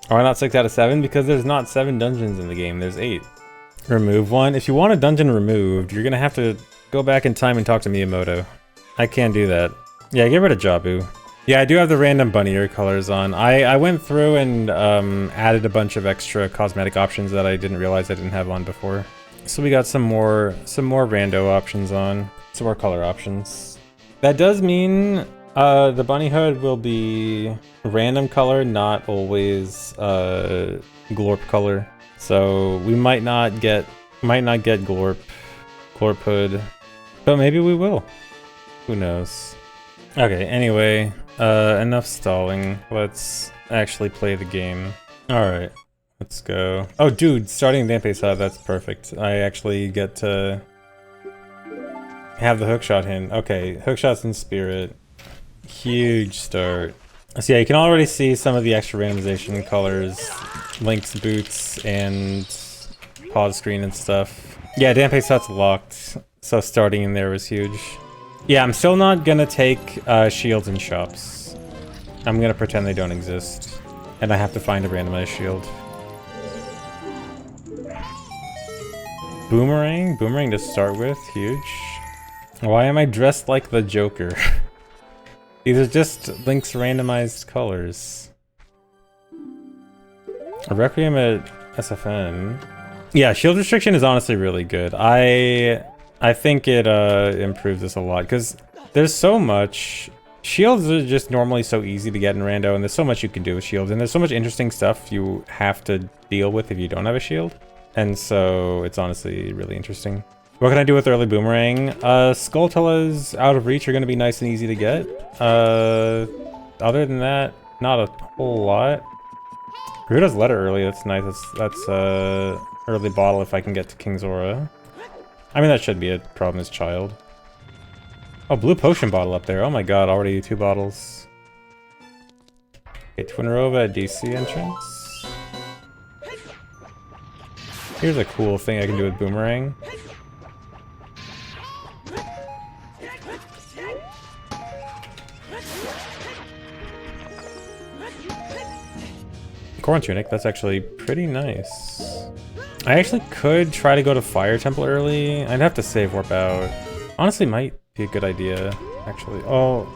Why not 6 out of 7? Because there's not 7 dungeons in the game, there's 8. Remove one. If you want a dungeon removed, you're gonna have to go back in time and talk to Miyamoto. I can't do that. Yeah, get rid of Jabu. Yeah, I do have the random bunny ear colors on. I went through and added a bunch of extra cosmetic options that I didn't realize I didn't have on before. So we got some more rando options on. Some more color options. That does mean the bunny hood will be random color, not always glorp color. So we might not get glorp hood, but maybe we will. Who knows? Okay, anyway, enough stalling. Let's actually play the game. Alright, let's go. Oh dude, starting Dampé side, that's perfect. I actually get to have the hookshot hint. Okay, hookshot's in spirit. Huge start. So yeah, you can already see some of the extra randomization colors. Link's boots and pause screen and stuff. Yeah, Dampé side's locked, so starting in there was huge. Yeah, I'm still not gonna take shields in shops. I'm gonna pretend they don't exist. And I have to find a randomized shield. Boomerang? Boomerang to start with, huge. Why am I dressed like the Joker? These are just Link's randomized colors. A Requiem at SFN. Yeah, shield restriction is honestly really good. I think it improves this a lot, because there's so much... Shields are just normally so easy to get in rando, and there's so much you can do with shields, and there's so much interesting stuff you have to deal with if you don't have a shield. And so it's honestly really interesting. What can I do with early boomerang? Skulltulas out of reach are going to be nice and easy to get. Other than that, not a whole lot. Garuda's letter early, that's nice. That's early bottle if I can get to King's Aura. I mean, that should be a problem as child. Oh, blue potion bottle up there. Oh my god, already 2 bottles. Okay, Twinrova at DC entrance. Here's a cool thing I can do with boomerang. Corn Tunic, that's actually pretty nice. I actually could try to go to Fire Temple early. I'd have to save warp out. Honestly, might be a good idea, actually. Oh,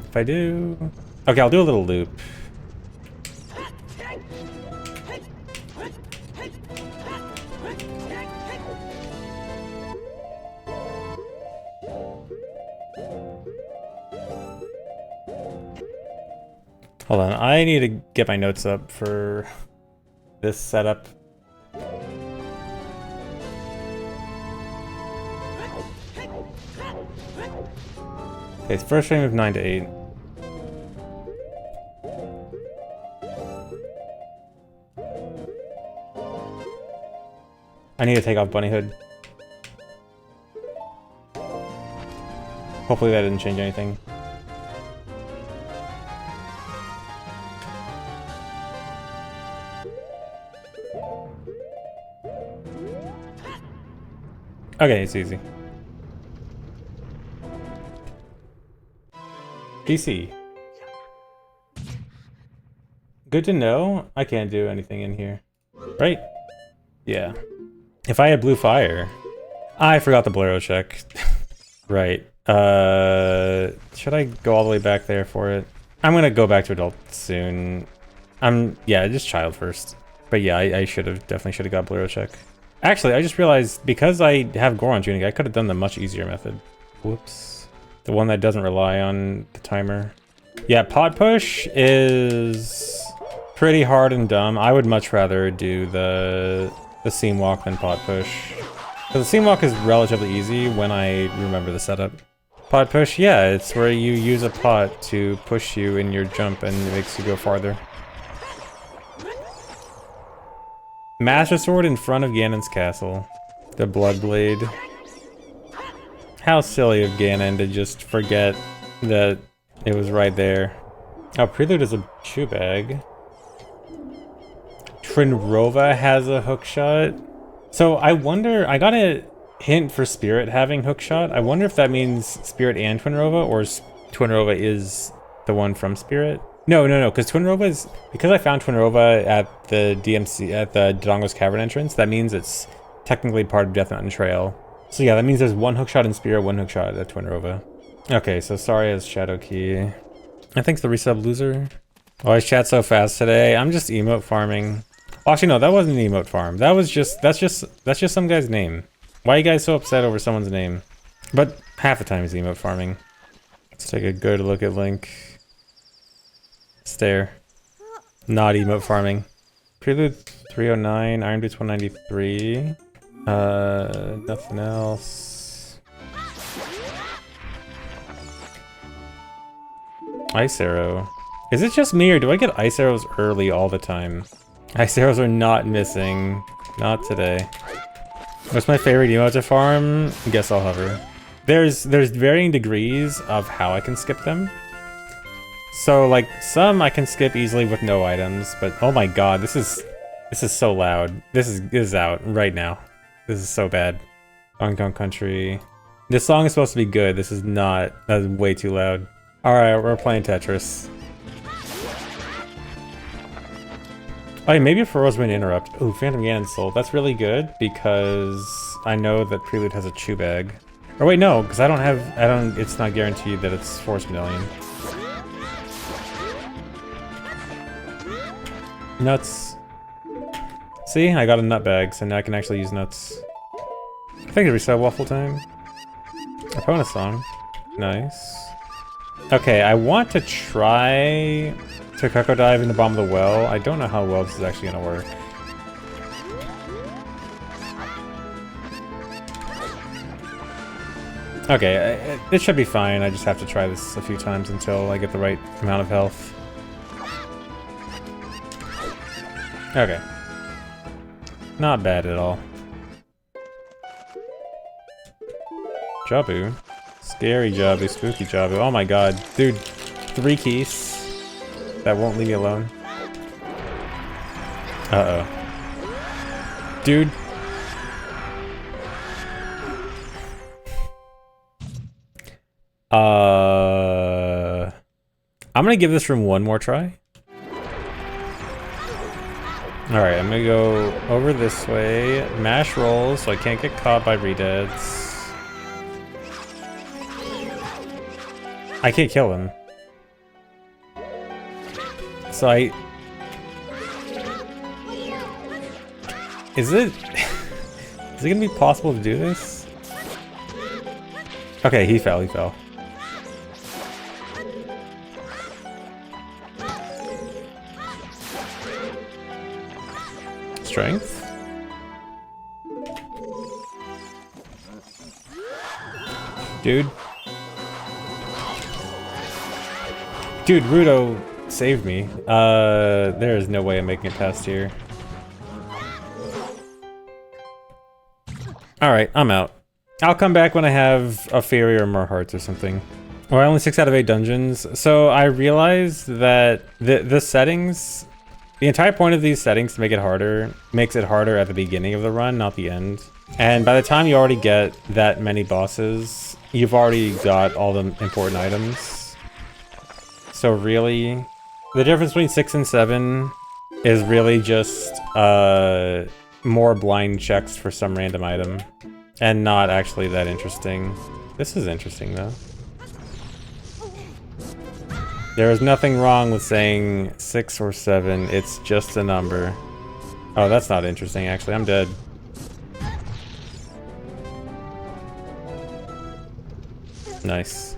if I do... Okay, I'll do a little loop. Hold on, I need to get my notes up for this setup. Okay, it's first frame of 9 to 8. I need to take off Bunny Hood. Hopefully that didn't change anything. Okay, it's easy. DC. Good to know. I can't do anything in here. Right? Yeah. If I had blue fire... I forgot the Bolero check. Right. Should I go all the way back there for it? I'm gonna go back to adult soon. Yeah, just child first. But yeah, I definitely should have got Bolero check. Actually, I just realized, because I have Goron Tunic, I could have done the much easier method. Whoops. The one that doesn't rely on the timer. Yeah, pot push is pretty hard and dumb. I would much rather do the seam walk than pot push. Because the seam walk is relatively easy when I remember the setup. Pot push, yeah, it's where you use a pot to push you in your jump and it makes you go farther. Master Sword in front of Ganon's castle. The Bloodblade. How silly of Ganon to just forget that it was right there. Oh, Prelude is a shoe bag. Trinrova has a hookshot. So I wonder, I got a hint for Spirit having hookshot. I wonder if that means Spirit and Twinrova, or Twinrova is the one from Spirit. No, because because I found Twinrova at the DMC, at the Dodongo's Cavern entrance, that means it's technically part of Death Mountain Trail. So yeah, that means there's one hookshot in Spear, one hookshot at Twinrova. Okay, so sorry as Shadow Key. I think the resub loser. Oh, I chat so fast today. I'm just emote farming. Actually, no, that wasn't an emote farm. That's just some guy's name. Why are you guys so upset over someone's name? But half the time he's emote farming. Let's take a good look at Link. Stare. Not emote farming. Prelude 309, Iron Boots 193. Nothing else. Ice Arrow. Is it just me or do I get Ice Arrows early all the time? Ice Arrows are not missing. Not today. What's my favorite emote to farm? Guess I'll hover. There's varying degrees of how I can skip them. So like some I can skip easily with no items, but oh my god, this is so loud. This is out right now. This is so bad. Hong Kong Country. This song is supposed to be good. This is not. That's way too loud. Alright, we're playing Tetris. Oh, yeah, maybe Pharaoh's Wind Interrupt. Ooh, Phantom Ganon Soul. That's really good because I know that Prelude has a chew bag. Or wait, no, because it's not guaranteed that it's Force Medallion. Nuts. See, I got a nut bag, so now I can actually use nuts. I think it's reset waffle time. Opponent song. Nice. Okay, I want to try to Cuckoo Dive into Bomb of the Well. I don't know how well this is actually gonna work. Okay, it should be fine. I just have to try this a few times until I get the right amount of health. Okay. Not bad at all. Jabu. Scary Jabu, spooky Jabu. Oh my god. Dude, 3 keys. That won't leave me alone. Uh-oh. Dude. I'm gonna give this room one more try. Alright, I'm gonna go over this way, mash rolls so I can't get caught by redeads. I can't kill him. So is it gonna be possible to do this? Okay, he fell. Strength? Dude, Rudo saved me. There is no way I'm making it past here. Alright, I'm out. I'll come back when I have a fairy or more hearts or something. Or only 6 out of 8 dungeons. So I realized that the settings, the entire point of these settings to make it harder, makes it harder at the beginning of the run, not the end. And by the time you already get that many bosses, you've already got all the important items. So really, the difference between 6 and 7 is really just more blind checks for some random item. And not actually that interesting. This is interesting though. There is nothing wrong with saying 6 or 7, it's just a number. Oh, that's not interesting actually, I'm dead. Nice.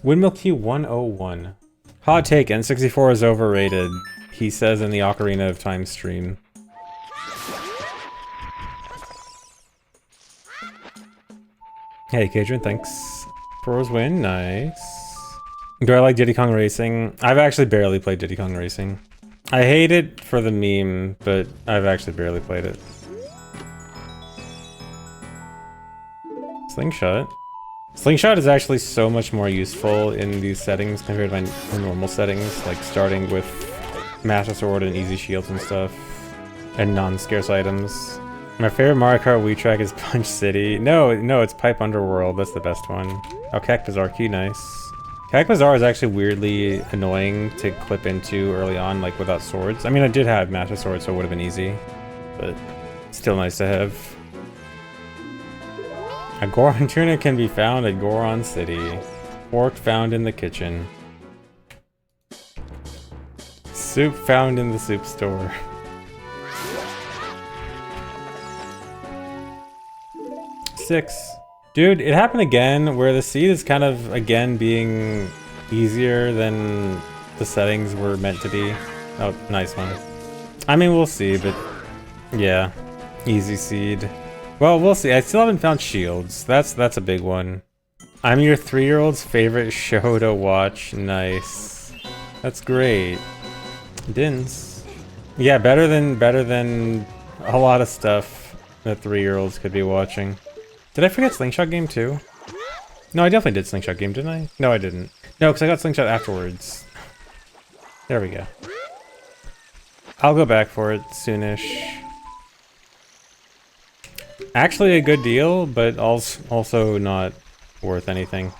Windmill Key 101. Hot take, N64 is overrated, he says in the Ocarina of Time stream. Hey, Kadrian, thanks. Pros win, nice. Do I like Diddy Kong Racing? I've actually barely played Diddy Kong Racing. I hate it for the meme, but I've actually barely played it. Slingshot. Slingshot is actually so much more useful in these settings compared to my normal settings, like starting with Master Sword and easy shields and stuff, and non-scarce items. My favorite Mario Kart Wii track is Punch City. No, it's Pipe Underworld. That's the best one. Oh, Cactus Bizarre Key, nice. Bazaar is actually weirdly annoying to clip into early on, like without swords. I mean, I did have Master Sword, so it would have been easy, but still nice to have. A Goron tuna can be found at Goron City. Pork found in the kitchen. Soup found in the soup store. Six. Dude, it happened again where the seed is kind of, again, being easier than the settings were meant to be. Oh, nice one. I mean, we'll see, but yeah. Easy seed. Well, we'll see. I still haven't found shields. That's a big one. I'm your 3-year-old's favorite show to watch. Nice. That's great. Dins. Yeah, better than a lot of stuff that 3-year-olds could be watching. Did I forget Slingshot Game too? No, I definitely did Slingshot Game, didn't I? No, I didn't. No, because I got Slingshot afterwards. There we go. I'll go back for it soonish. Actually a good deal, but also not worth anything.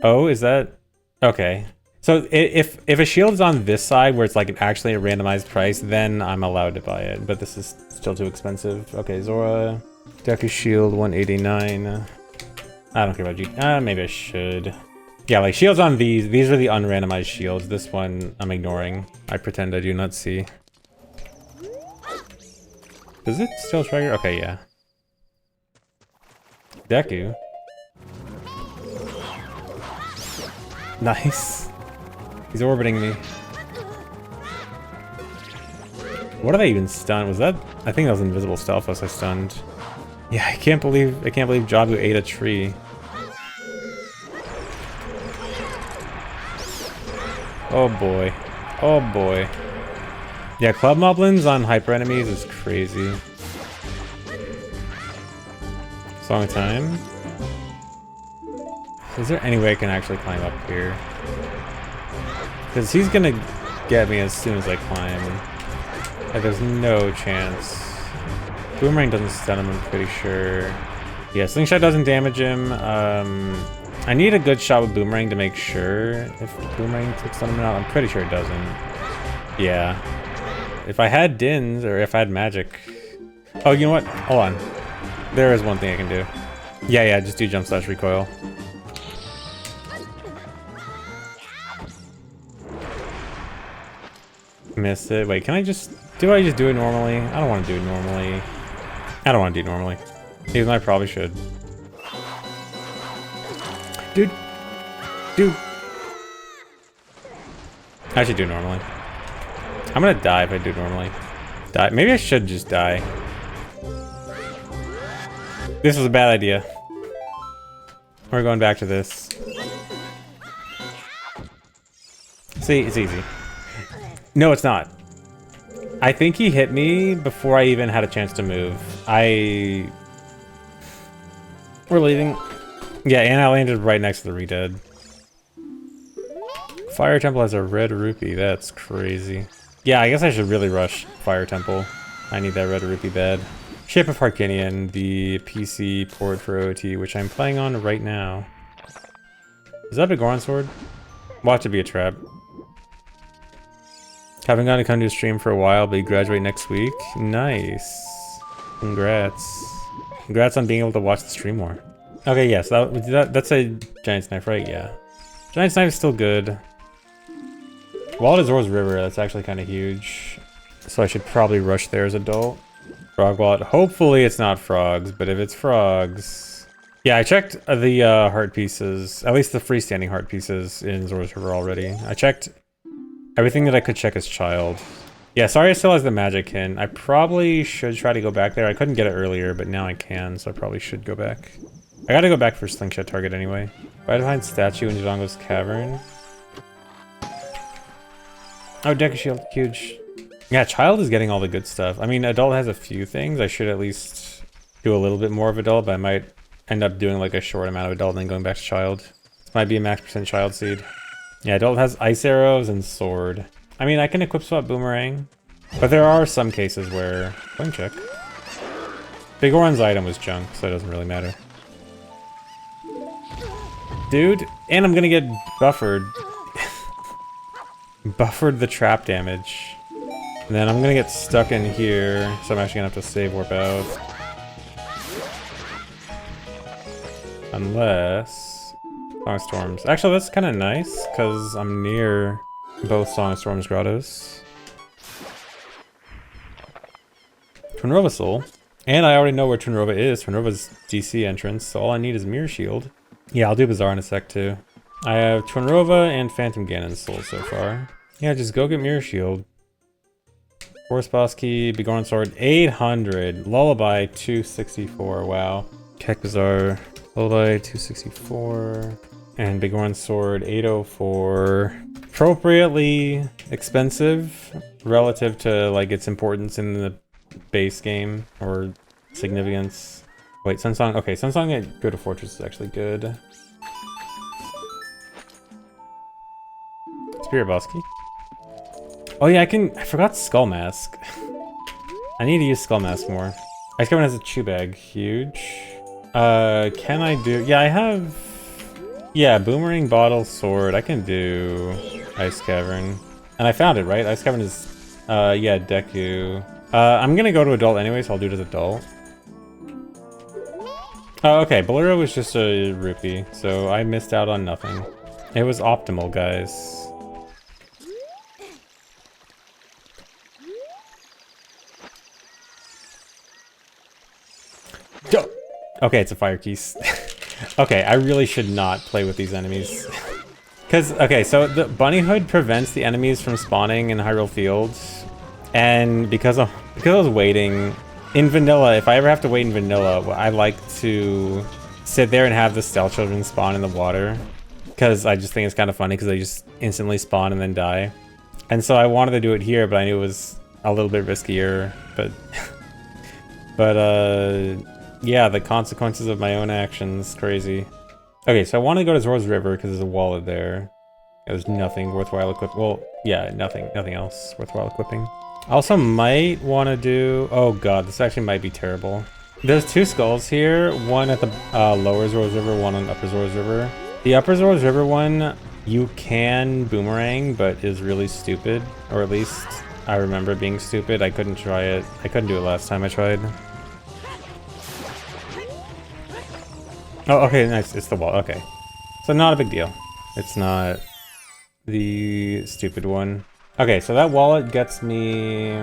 Oh, is that... Okay. So if a shield is on this side where it's like actually a randomized price, then I'm allowed to buy it. But this is still too expensive. Okay, Zora. Deku Shield 189. I don't care about you. Maybe I should. Yeah, like shields on these. These are the unrandomized shields. This one I'm ignoring. I pretend I do not see. Does it still trigger? Okay, yeah. Deku. Nice. He's orbiting me. What did I even stun? Was that? I think that was invisible Stalfos I stunned. Yeah, I can't believe Jabu ate a tree. Oh boy. Oh boy. Yeah, Club Moblins on hyper enemies is crazy. Song of Time. Is there any way I can actually climb up here? Because he's gonna get me as soon as I climb. Like, there's no chance. Boomerang doesn't stun him, I'm pretty sure. Yeah, Slingshot doesn't damage him. I need a good shot with Boomerang to make sure if Boomerang takes stun him or not. I'm pretty sure it doesn't. Yeah. If I had Dins, or if I had magic... Oh, you know what? Hold on. There is one thing I can do. Yeah, just do jump slash recoil. Missed it. Wait, can I just... Do I just do it normally? I don't want to do it normally. I don't want to do it normally. Even though I probably should. Dude. I should do it normally. I'm gonna die if I do it normally. Die. Maybe I should just die. This was a bad idea. We're going back to this. See, it's easy. No, it's not. I think he hit me before I even had a chance to move. We're leaving. Yeah, and I landed right next to the Redead. Fire Temple has a red rupee. That's crazy. Yeah, I guess I should really rush Fire Temple. I need that red rupee bad. Shape of Harkinian, the PC port for OoT, which I'm playing on right now. Is that a Goron sword? Watch it be a trap. Haven't gotten to come to a stream for a while, but you graduate next week. Nice. Congrats. Congrats on being able to watch the stream more. Okay, yes, that's a Giant Knife, right? Yeah. Giant Knife is still good. Wall of Azor's River, that's actually kind of huge. So I should probably rush there as adult. Frog Wallet. Hopefully it's not frogs, but if it's frogs... Yeah, I checked the heart pieces, at least the freestanding heart pieces in Azor's River already. I checked everything that I could check as child. Yeah, Saria still has the magic hint. I probably should try to go back there. I couldn't get it earlier, but now I can, so I probably should go back. I gotta go back for Slingshot target anyway. Right behind statue in Dodongo's cavern. Oh, Deku Shield, huge. Yeah, child is getting all the good stuff. I mean, adult has a few things. I should at least do a little bit more of adult, but I might end up doing like a short amount of adult and then going back to child. This might be a max % child seed. Yeah, adult has ice arrows and sword. I mean, I can equip swap Boomerang, but there are some cases where... Coin check. Big Oran's item was junk, so it doesn't really matter. dude. And I'm gonna get buffered. Buffered the trap damage. And then I'm gonna get stuck in here, so I'm actually gonna have to save warp out. Unless... Song of Storms. Actually, that's kind of nice, because I'm near both Song of Storms grottos. Twinrova Soul. And I already know where Twinrova is. Twinrova's DC entrance, so all I need is Mirror Shield. Yeah, I'll do Bazaar in a sec, too. I have Twinrova and Phantom Ganon's Soul so far. Yeah, just go get Mirror Shield. Force Boss Key, Begorn Sword, 800. Lullaby, 264. Wow. Keck Bazaar, Lullaby, 264. And Begorn Sword, 804. Appropriately expensive relative to like its importance in the base game or significance. Wait, Sunsong. Okay, Sunsong at Go to Fortress is actually good. Spirit Boss Key. Oh yeah, I forgot Skull Mask. I need to use Skull Mask more. Ice Cavern has a chew bag, huge. Can I do, yeah, I have, yeah, Boomerang, Bottle, Sword. I can do Ice Cavern. And I found it, right? Ice Cavern is, yeah, Deku. I'm gonna go to Adult anyway, so I'll do it as Adult. Oh, okay, Bolero was just a rupee, so I missed out on nothing. It was optimal, guys. Okay, it's a fire keys. Okay, I really should not play with these enemies. Cause, okay, so the Bunny Hood prevents the enemies from spawning in Hyrule Fields. And because I was waiting, in vanilla, if I ever have to wait in vanilla, I like to sit there and have the Stealth Children spawn in the water. Cause I just think it's kind of funny because they just instantly spawn and then die. And so I wanted to do it here, but I knew it was a little bit riskier, but... yeah, the consequences of my own actions, crazy. Okay, so I want to go to Zora's River because there's a wallet there. There's nothing worthwhile equipping. Well, yeah, nothing else worthwhile equipping. I also might want to do, oh god, this actually might be terrible. There's two skulls here, one at the lower Zora's River, one on upper Zora's River. The upper Zora's River one, you can boomerang, but is really stupid. Or at least I remember being stupid. I couldn't try it. I couldn't do it last time I tried. Oh, okay, nice. It's the wall. Okay. So not a big deal. It's not the stupid one. Okay, so that wallet gets me...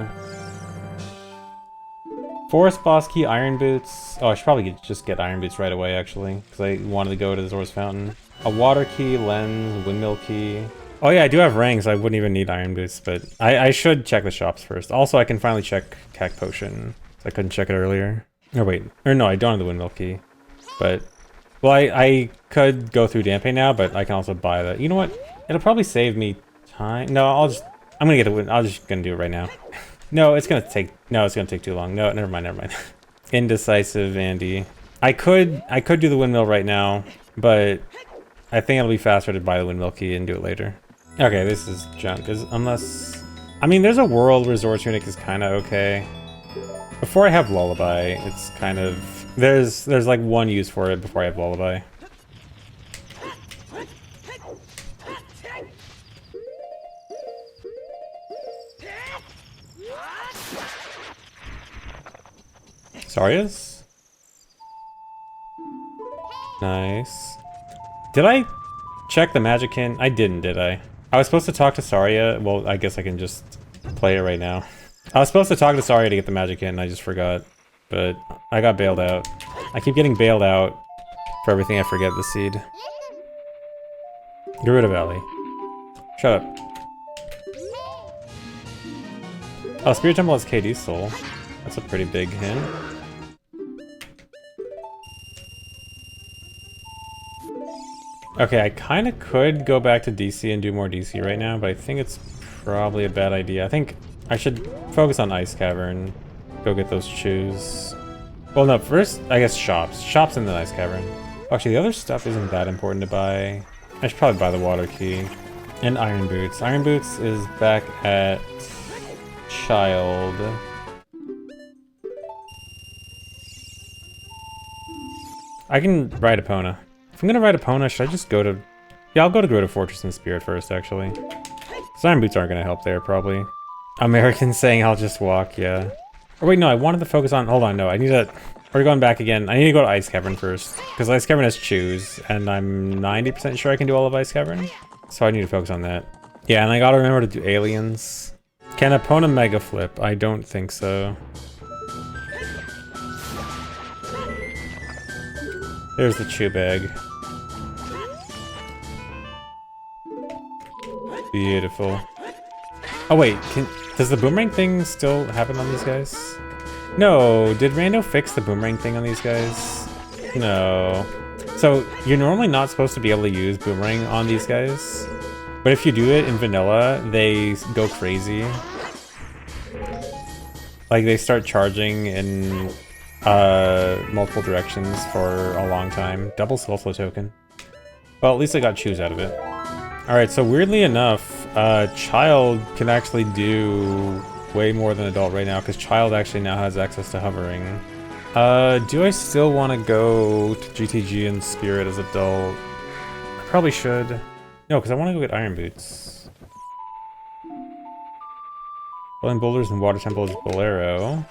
Forest Boss Key, Iron Boots. Oh, I should probably just get Iron Boots right away, actually. Because I wanted to go to the Zora's Fountain. A Water Key, Lens, Windmill Key. Oh yeah, I do have rings, so I wouldn't even need Iron Boots, but I should check the shops first. Also, I can finally check Cac Potion. I couldn't check it earlier. Oh wait, or no, I don't have the Windmill Key. But... well, I could go through Dampé now, but I can also buy that. You know what? It'll probably save me time. No, I'm gonna get the win. I'm just gonna do it right now. No, it's gonna take too long. No, never mind. Indecisive Andy. I could do the windmill right now, but I think it'll be faster to buy the Windmill Key and do it later. Okay, this is junk. Unless, I mean, there's a world where Zora Tunic is kind of okay. Before I have Lullaby, it's kind of... There's like one use for it before I have Lullaby. Saria's? Nice. Did I check the Magickin? I didn't, did I? I was supposed to talk to Saria. Well, I guess I can just play it right now. I was supposed to talk to Saria to get the Magickin, and I just forgot. But I got bailed out. I keep getting bailed out for everything I forget the seed. Gerudo Valley. Shut up. Oh, Spirit Temple has KD's soul. That's a pretty big hint. Okay, I kind of could go back to DC and do more DC right now, but I think it's probably a bad idea. I think I should focus on Ice Cavern. Go get those shoes. Well, no, first, I guess shops. Shops in the Ice Cavern. Actually, the other stuff isn't that important to buy. I should probably buy the Water Key. And Iron Boots. Iron Boots is back at... Child. I can ride Epona. If I'm gonna ride Epona, should I just go to... Yeah, I'll go to Gerudo Fortress and Spirit first, actually. Iron Boots aren't gonna help there, probably. Americans saying I'll just walk, yeah. Or wait, no, I wanted to focus on... Hold on, no, I need to... We're going back again. I need to go to Ice Cavern first. Because Ice Cavern has Choose, and I'm 90% sure I can do all of Ice Cavern. So I need to focus on that. Yeah, and I gotta remember to do Aliens. Can Epona Mega Flip? I don't think so. There's the Chew Bag. Beautiful. Oh wait, does the boomerang thing still happen on these guys? No, did Rando fix the boomerang thing on these guys? No. So, you're normally not supposed to be able to use boomerang on these guys. But if you do it in vanilla, they go crazy. Like, they start charging in multiple directions for a long time. Double Skullflow token. Well, at least I got Choose out of it. Alright, so weirdly enough, Child can actually do way more than Adult right now, because Child actually now has access to hovering. Do I still want to go to GTG and Spirit as Adult? I probably should. No, because I want to go get Iron Boots. Rolling Boulders and Water Temple is Bolero.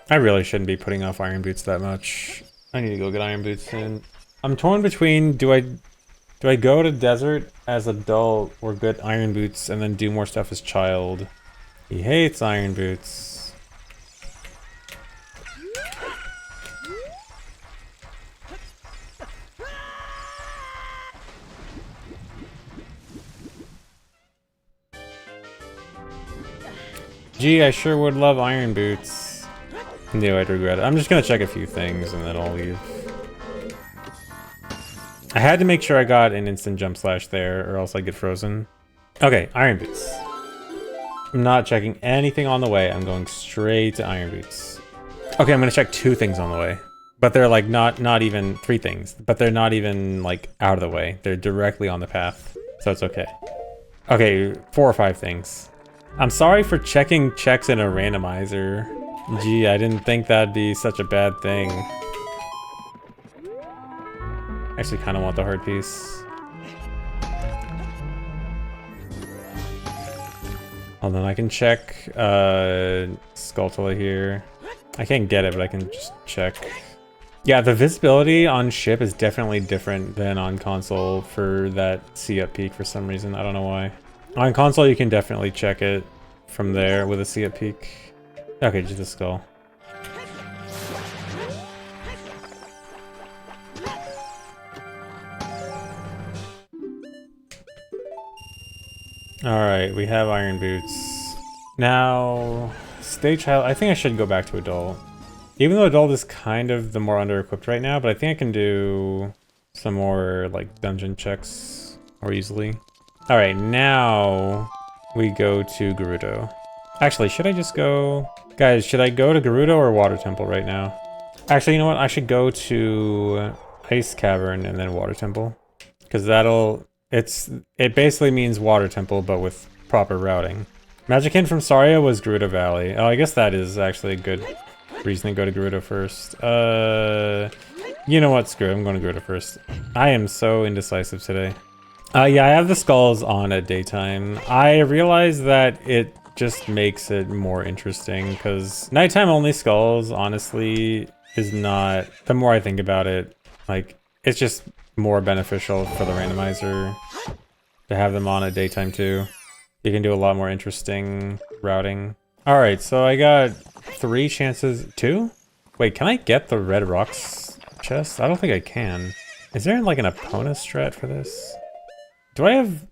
I really shouldn't be putting off Iron Boots that much. I need to go get Iron Boots soon. I'm torn between, do I go to Desert as Adult or get Iron Boots and then do more stuff as Child? He hates Iron Boots. Gee, I sure would love Iron Boots. Knew I'd regret it. I'm just gonna check a few things and then I'll leave. I had to make sure I got an instant jump slash there or else I'd get frozen. Okay, Iron Boots. I'm not checking anything on the way. I'm going straight to Iron Boots. Okay, I'm gonna check 2 things on the way. But they're like not even 3 things. But they're not even like out of the way. They're directly on the path. So it's okay. Okay, 4 or 5 things. I'm sorry for checking checks in a randomizer. Gee, I didn't think that'd be such a bad thing. Actually kind of want the heart piece. Hold on, I can check Skulltula here. I can't get it, but I can just check. Yeah, the visibility on ship is definitely different than on console for that see-up peak for some reason. I don't know why. On console, you can definitely check it from there with a see-up peak. Okay, just the skull. Alright, we have Iron Boots. Now, Stage Child, I think I should go back to Adult. Even though Adult is kind of the more under-equipped right now, but I think I can do some more, like, dungeon checks more easily. Alright, now we go to Gerudo. Actually, should I just go... Guys, should I go to Gerudo or Water Temple right now? Actually, you know what? I should go to Ice Cavern and then Water Temple. Because that'll... It basically means Water Temple, but with proper routing. Magic Hint from Saria was Gerudo Valley. Oh, I guess that is actually a good reason to go to Gerudo first. You know what? Screw it. I'm going to Gerudo first. I am so indecisive today. Yeah, I have the skulls on at daytime. I realize that it just makes it more interesting, because nighttime only skulls, honestly, is not... The more I think about it, like, it's just more beneficial for the randomizer to have them on at daytime too. You can do a lot more interesting routing. Alright, so I got 3 chances. 2? Wait, can I get the red rocks chest? I don't think I can. Is there like an Epona strat for this? Do I have...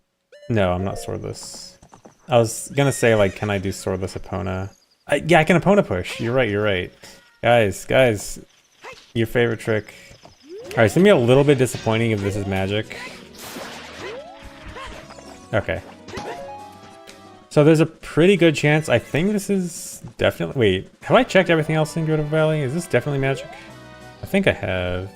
No, I'm not swordless. I was gonna say, like, can I do swordless Epona? Yeah, I can Epona push. You're right, you're right. Guys, your favorite trick. Alright, it's gonna be a little bit disappointing if this is magic. Okay. So there's a pretty good chance, I think this is definitely... Wait, have I checked everything else in Gerudo Valley? Is this definitely magic? I think I have.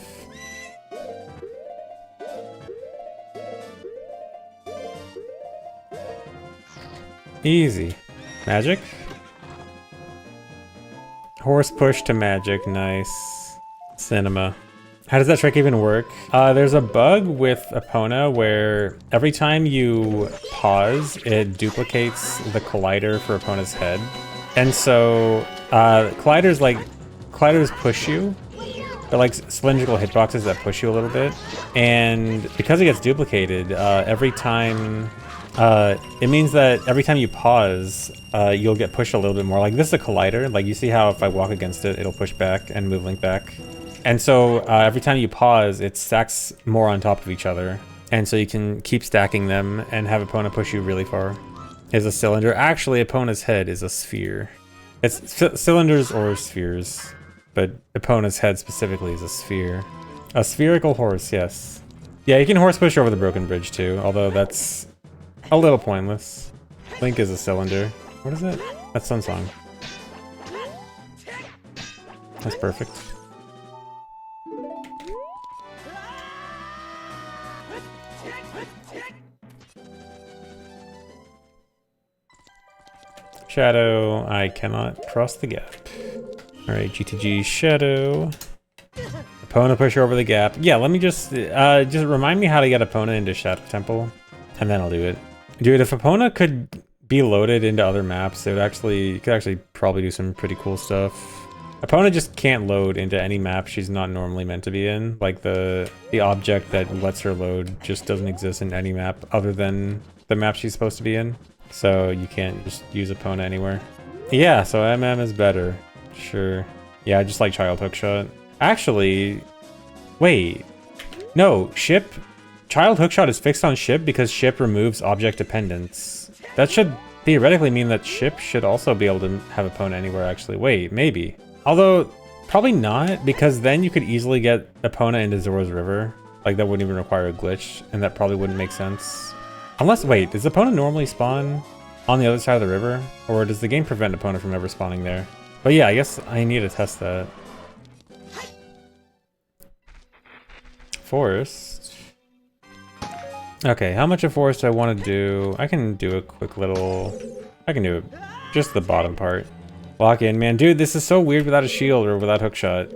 Easy. Magic? Horse push to magic, nice. Cinema. How does that trick even work? There's a bug with Epona where every time you pause, it duplicates the collider for Epona's head. And so colliders push you. They're like cylindrical hitboxes that push you a little bit. And because it gets duplicated, every time, it means that every time you pause, you'll get pushed a little bit more. Like this is a collider. Like you see how if I walk against it, it'll push back and move Link back. And so every time you pause, it stacks more on top of each other. And so you can keep stacking them and have Epona push you really far. Is a cylinder. Actually, Epona's head is a sphere. It's cylinders or spheres, but Epona's head specifically is a sphere. A spherical horse, yes. Yeah, you can horse push over the broken bridge too, although that's a little pointless. Link is a cylinder. What is it? That's Sun Song. That's perfect. Shadow, I cannot cross the gap. Alright, GTG Shadow. Epona pusher over the gap. Yeah, let me just remind me how to get Epona into Shadow Temple, and then I'll do it. Dude, if Epona could be loaded into other maps, it could actually probably do some pretty cool stuff. Epona just can't load into any map she's not normally meant to be in. Like the object that lets her load just doesn't exist in any map other than the map she's supposed to be in. So you can't just use Epona anywhere. Yeah, so MM is better. Sure. Yeah, I just like Child Hookshot. Actually, wait. No, Ship. Child Hookshot is fixed on Ship because Ship removes object dependence. That should theoretically mean that Ship should also be able to have Epona anywhere, actually. Wait, maybe. Although, probably not, because then you could easily get Epona into Zora's River. Like, that wouldn't even require a glitch, and that probably wouldn't make sense. Unless, wait, does Epona normally spawn on the other side of the river? Or does the game prevent Epona from ever spawning there? But yeah, I guess I need to test that. Forest. Okay, how much of forest do I want to do? I can do a quick little... I can do just the bottom part. Lock in, man. Dude, this is so weird without a shield or without hookshot.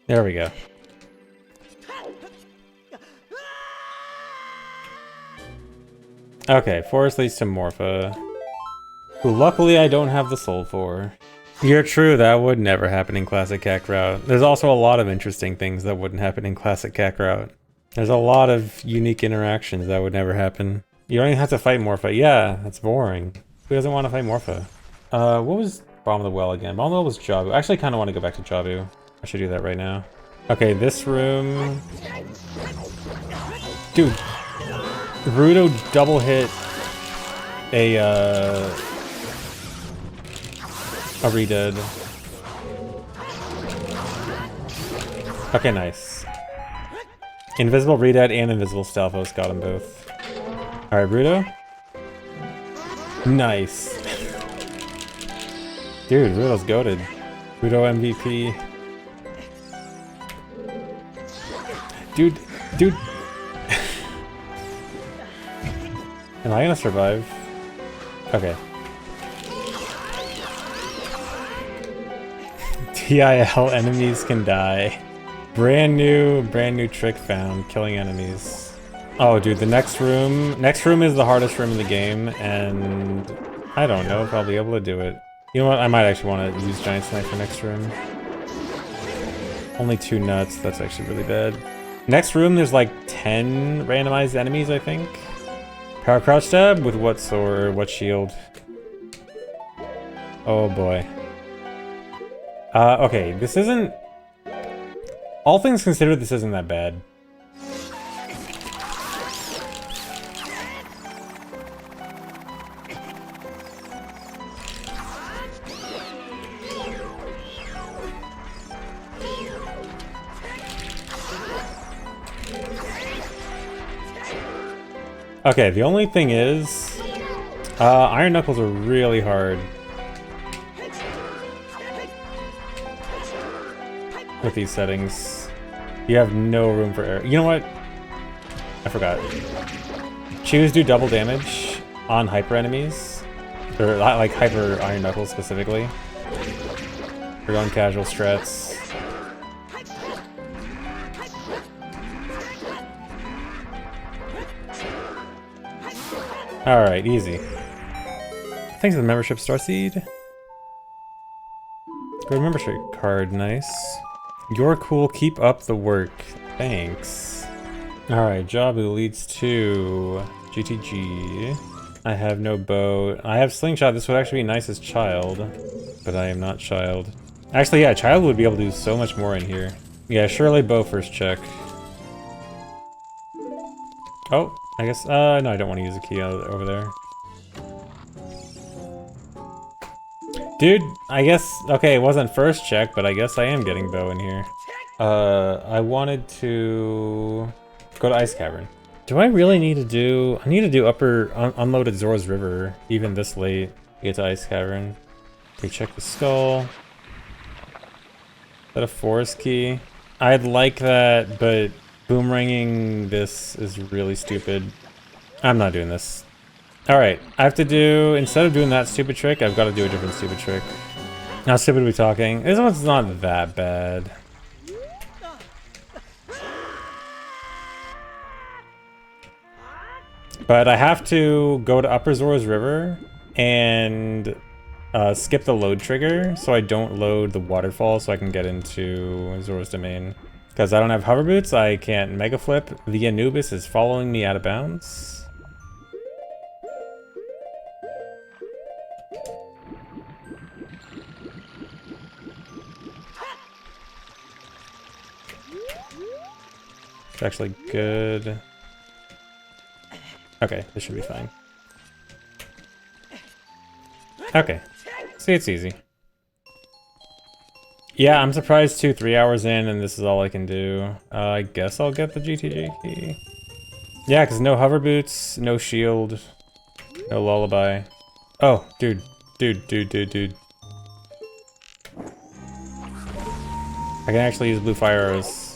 There we go. Okay, forest leads to Morpha, who luckily I don't have the soul for. You're true, that would never happen in Classic Kakarot. There's also a lot of interesting things that wouldn't happen in Classic Kakarot. There's a lot of unique interactions that would never happen. You don't even have to fight Morpha. Yeah, that's boring. Who doesn't want to fight Morpha? What was Bottom of the Well again? Bottom of the Well was Jabu. I actually kind of want to go back to Jabu. I should do that right now. Okay, this room... Dude, Rudo double hit a redead. Okay, nice. Invisible redead and invisible Stalfos got them both. Alright, Rudo. Nice. Dude, Rudo's goated. Rudo MVP. Dude. Am I gonna survive? Okay. TIL, enemies can die. Brand new trick found, killing enemies. Oh dude, the next room is the hardest room in the game, and I don't know if I'll be able to do it. You know what, I might actually want to use Giant Snipe for next room. Only 2 nuts, that's actually really bad. Next room, there's like 10 randomized enemies, I think. Power crouch stab with what sword, what shield? Oh boy. Okay, this isn't... All things considered, this isn't that bad. Okay, the only thing is... Iron Knuckles are really hard. With these settings. You have no room for error. You know what? I forgot. Choose do double damage on hyper enemies. Or like hyper Iron Knuckles specifically. We're going casual strats. Alright, easy. Thanks for the membership, Starseed. Go to membership card, nice. You're cool, keep up the work. Thanks. Alright, Jabu leads to GTG. I have no bow. I have slingshot. This would actually be nice as child, but I am not child. Actually, yeah, child would be able to do so much more in here. Yeah, surely bow first check. Oh, I guess, no, I don't want to use a key over there. Dude, I guess, okay, it wasn't first check, but I guess I am getting bow in here. I wanted to go to Ice Cavern. Do I really need to do, I need to do unloaded Zora's River, even this late, to get to Ice Cavern. Okay, check the skull. Is that a forest key? I'd like that, but boomeranging this is really stupid. I'm not doing this. Alright, I have to do, instead of doing that stupid trick, I've got to do a different stupid trick. How stupid are we talking? This one's not that bad. But I have to go to Upper Zora's River and skip the load trigger so I don't load the waterfall so I can get into Zora's Domain. Because I don't have hover boots, I can't mega flip. The Anubis is following me out of bounds. It's actually good. Okay, this should be fine. Okay, see, it's easy. Yeah, I'm surprised 3 hours in and this is all I can do. I guess I'll get the GTG key. Yeah, because no hover boots, no shield, no lullaby. Oh, dude. I can actually use blue fire arrows.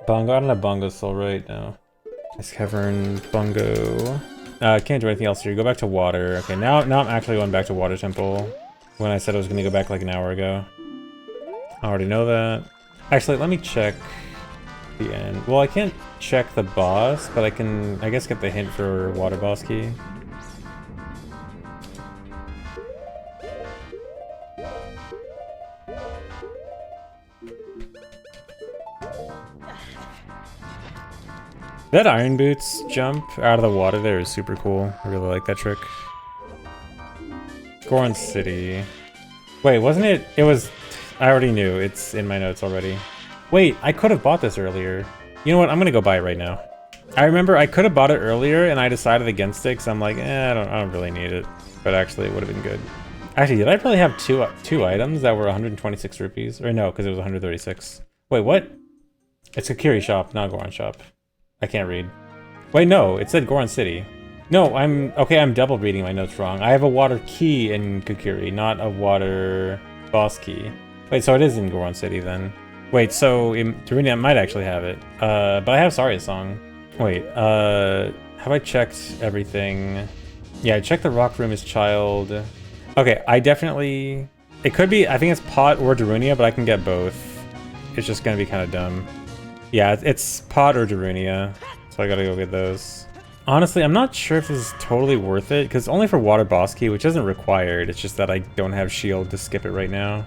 Bongo, I don't have Bongo Soul right now. Ice Cavern, Bongo. Can't do anything else here. Go back to water. Okay, now I'm actually going back to Water Temple. When I said I was going to go back like an hour ago. I already know that. Actually, let me check the end. Well, I can't check the boss, but I can, I guess, get the hint for Water Boss Key. That Iron Boots jump out of the water there is super cool. I really like that trick. Goron City. Wait, wasn't it? It was... I already knew. It's in my notes already. Wait, I could have bought this earlier. You know what? I'm gonna go buy it right now. I remember I could have bought it earlier and I decided against it because I'm like, I don't really need it. But actually, it would have been good. Actually, did I probably have two items that were 126 rupees? Or no, because it was 136. Wait, what? It's a Kiri shop, not Goron shop. I can't read. Wait, no, it said Goron City. No, I'm double reading my notes wrong. I have a water key in Kukiri, not a water boss key. Wait, so it is in Goron City then. Wait, so Darina might actually have it. But I have Saria's song. Wait, have I checked everything? Yeah, I checked the rock room as child. Okay, I definitely... It could be, I think it's Pot or Darunia, but I can get both. It's just gonna be kind of dumb. Yeah, it's Pot or Darunia, so I gotta go get those. Honestly, I'm not sure if this is totally worth it, because only for Water Boss Key, which isn't required, it's just that I don't have shield to skip it right now.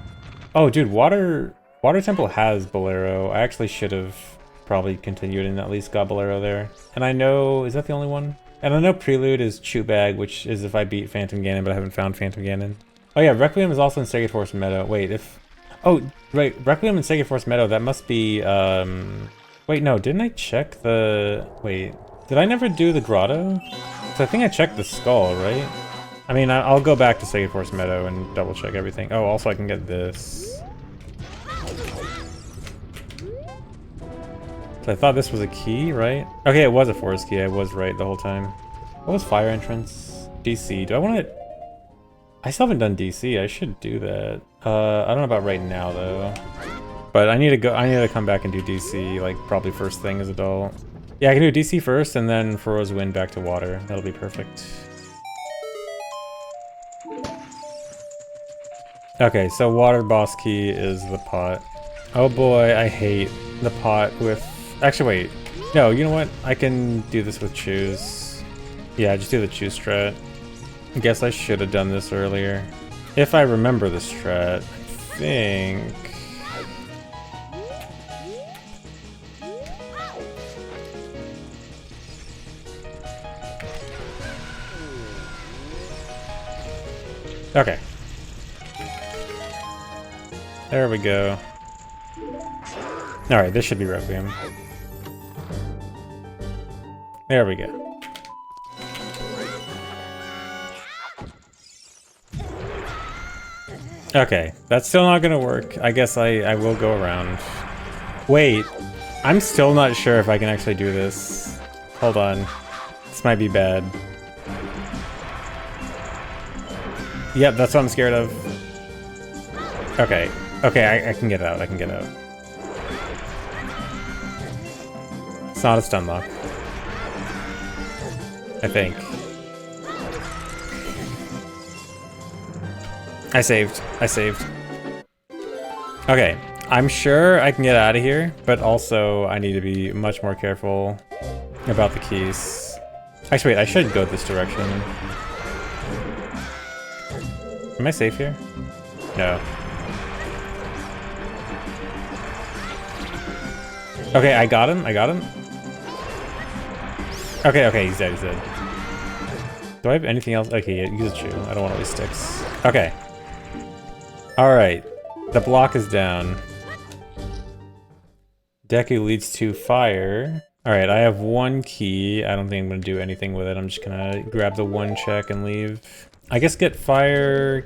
Oh, dude, Water Temple has Bolero. I actually should have probably continued and at least got Bolero there. And I know, is that the only one? And I know Prelude is Chew Bag, which is if I beat Phantom Ganon, but I haven't found Phantom Ganon. Oh yeah, Requiem is also in Sacred Forest Meadow. Wait, if... Oh, right, Requiem in Sacred Forest Meadow, that must be, Wait, no, didn't I check the... Wait, did I never do the grotto? So I think I checked the skull, right? I mean, I'll go back to Sacred Forest Meadow and double check everything. Oh, also I can get this. So I thought this was a key, right? Okay, it was a forest key, I was right the whole time. What was fire entrance? DC, do I want to... I still haven't done DC, I should do that. I don't know about right now, though. But I need to come back and do DC, like, probably first thing as adult. Yeah, I can do DC first, and then Furrow's Wind back to water. That'll be perfect. Okay, so water boss key is the pot. Oh boy, I hate the pot with... Actually, wait. No, you know what? I can do this with choose. Yeah, just do the choose strat. I guess I should have done this earlier. If I remember the strat, I think... Okay. There we go. Alright, this should be Requiem. There we go. Okay, that's still not gonna work. I guess I will go around. Wait, I'm still not sure if I can actually do this. Hold on. This might be bad. Yep, that's what I'm scared of. Okay. Okay, I can get out. I can get out. It's not a stun lock. I think. I saved. I saved. Okay. I'm sure I can get out of here, but also I need to be much more careful about the keys. Actually, wait, I should go this direction. Am I safe here? No. Okay, I got him. I got him. Okay, okay, he's dead. He's dead. Do I have anything else? Okay, yeah, use a chew. I don't want all these sticks. Okay. Alright. The block is down. Deku leads to fire. Alright, I have one key. I don't think I'm going to do anything with it. I'm just going to grab the one check and leave. I guess get fire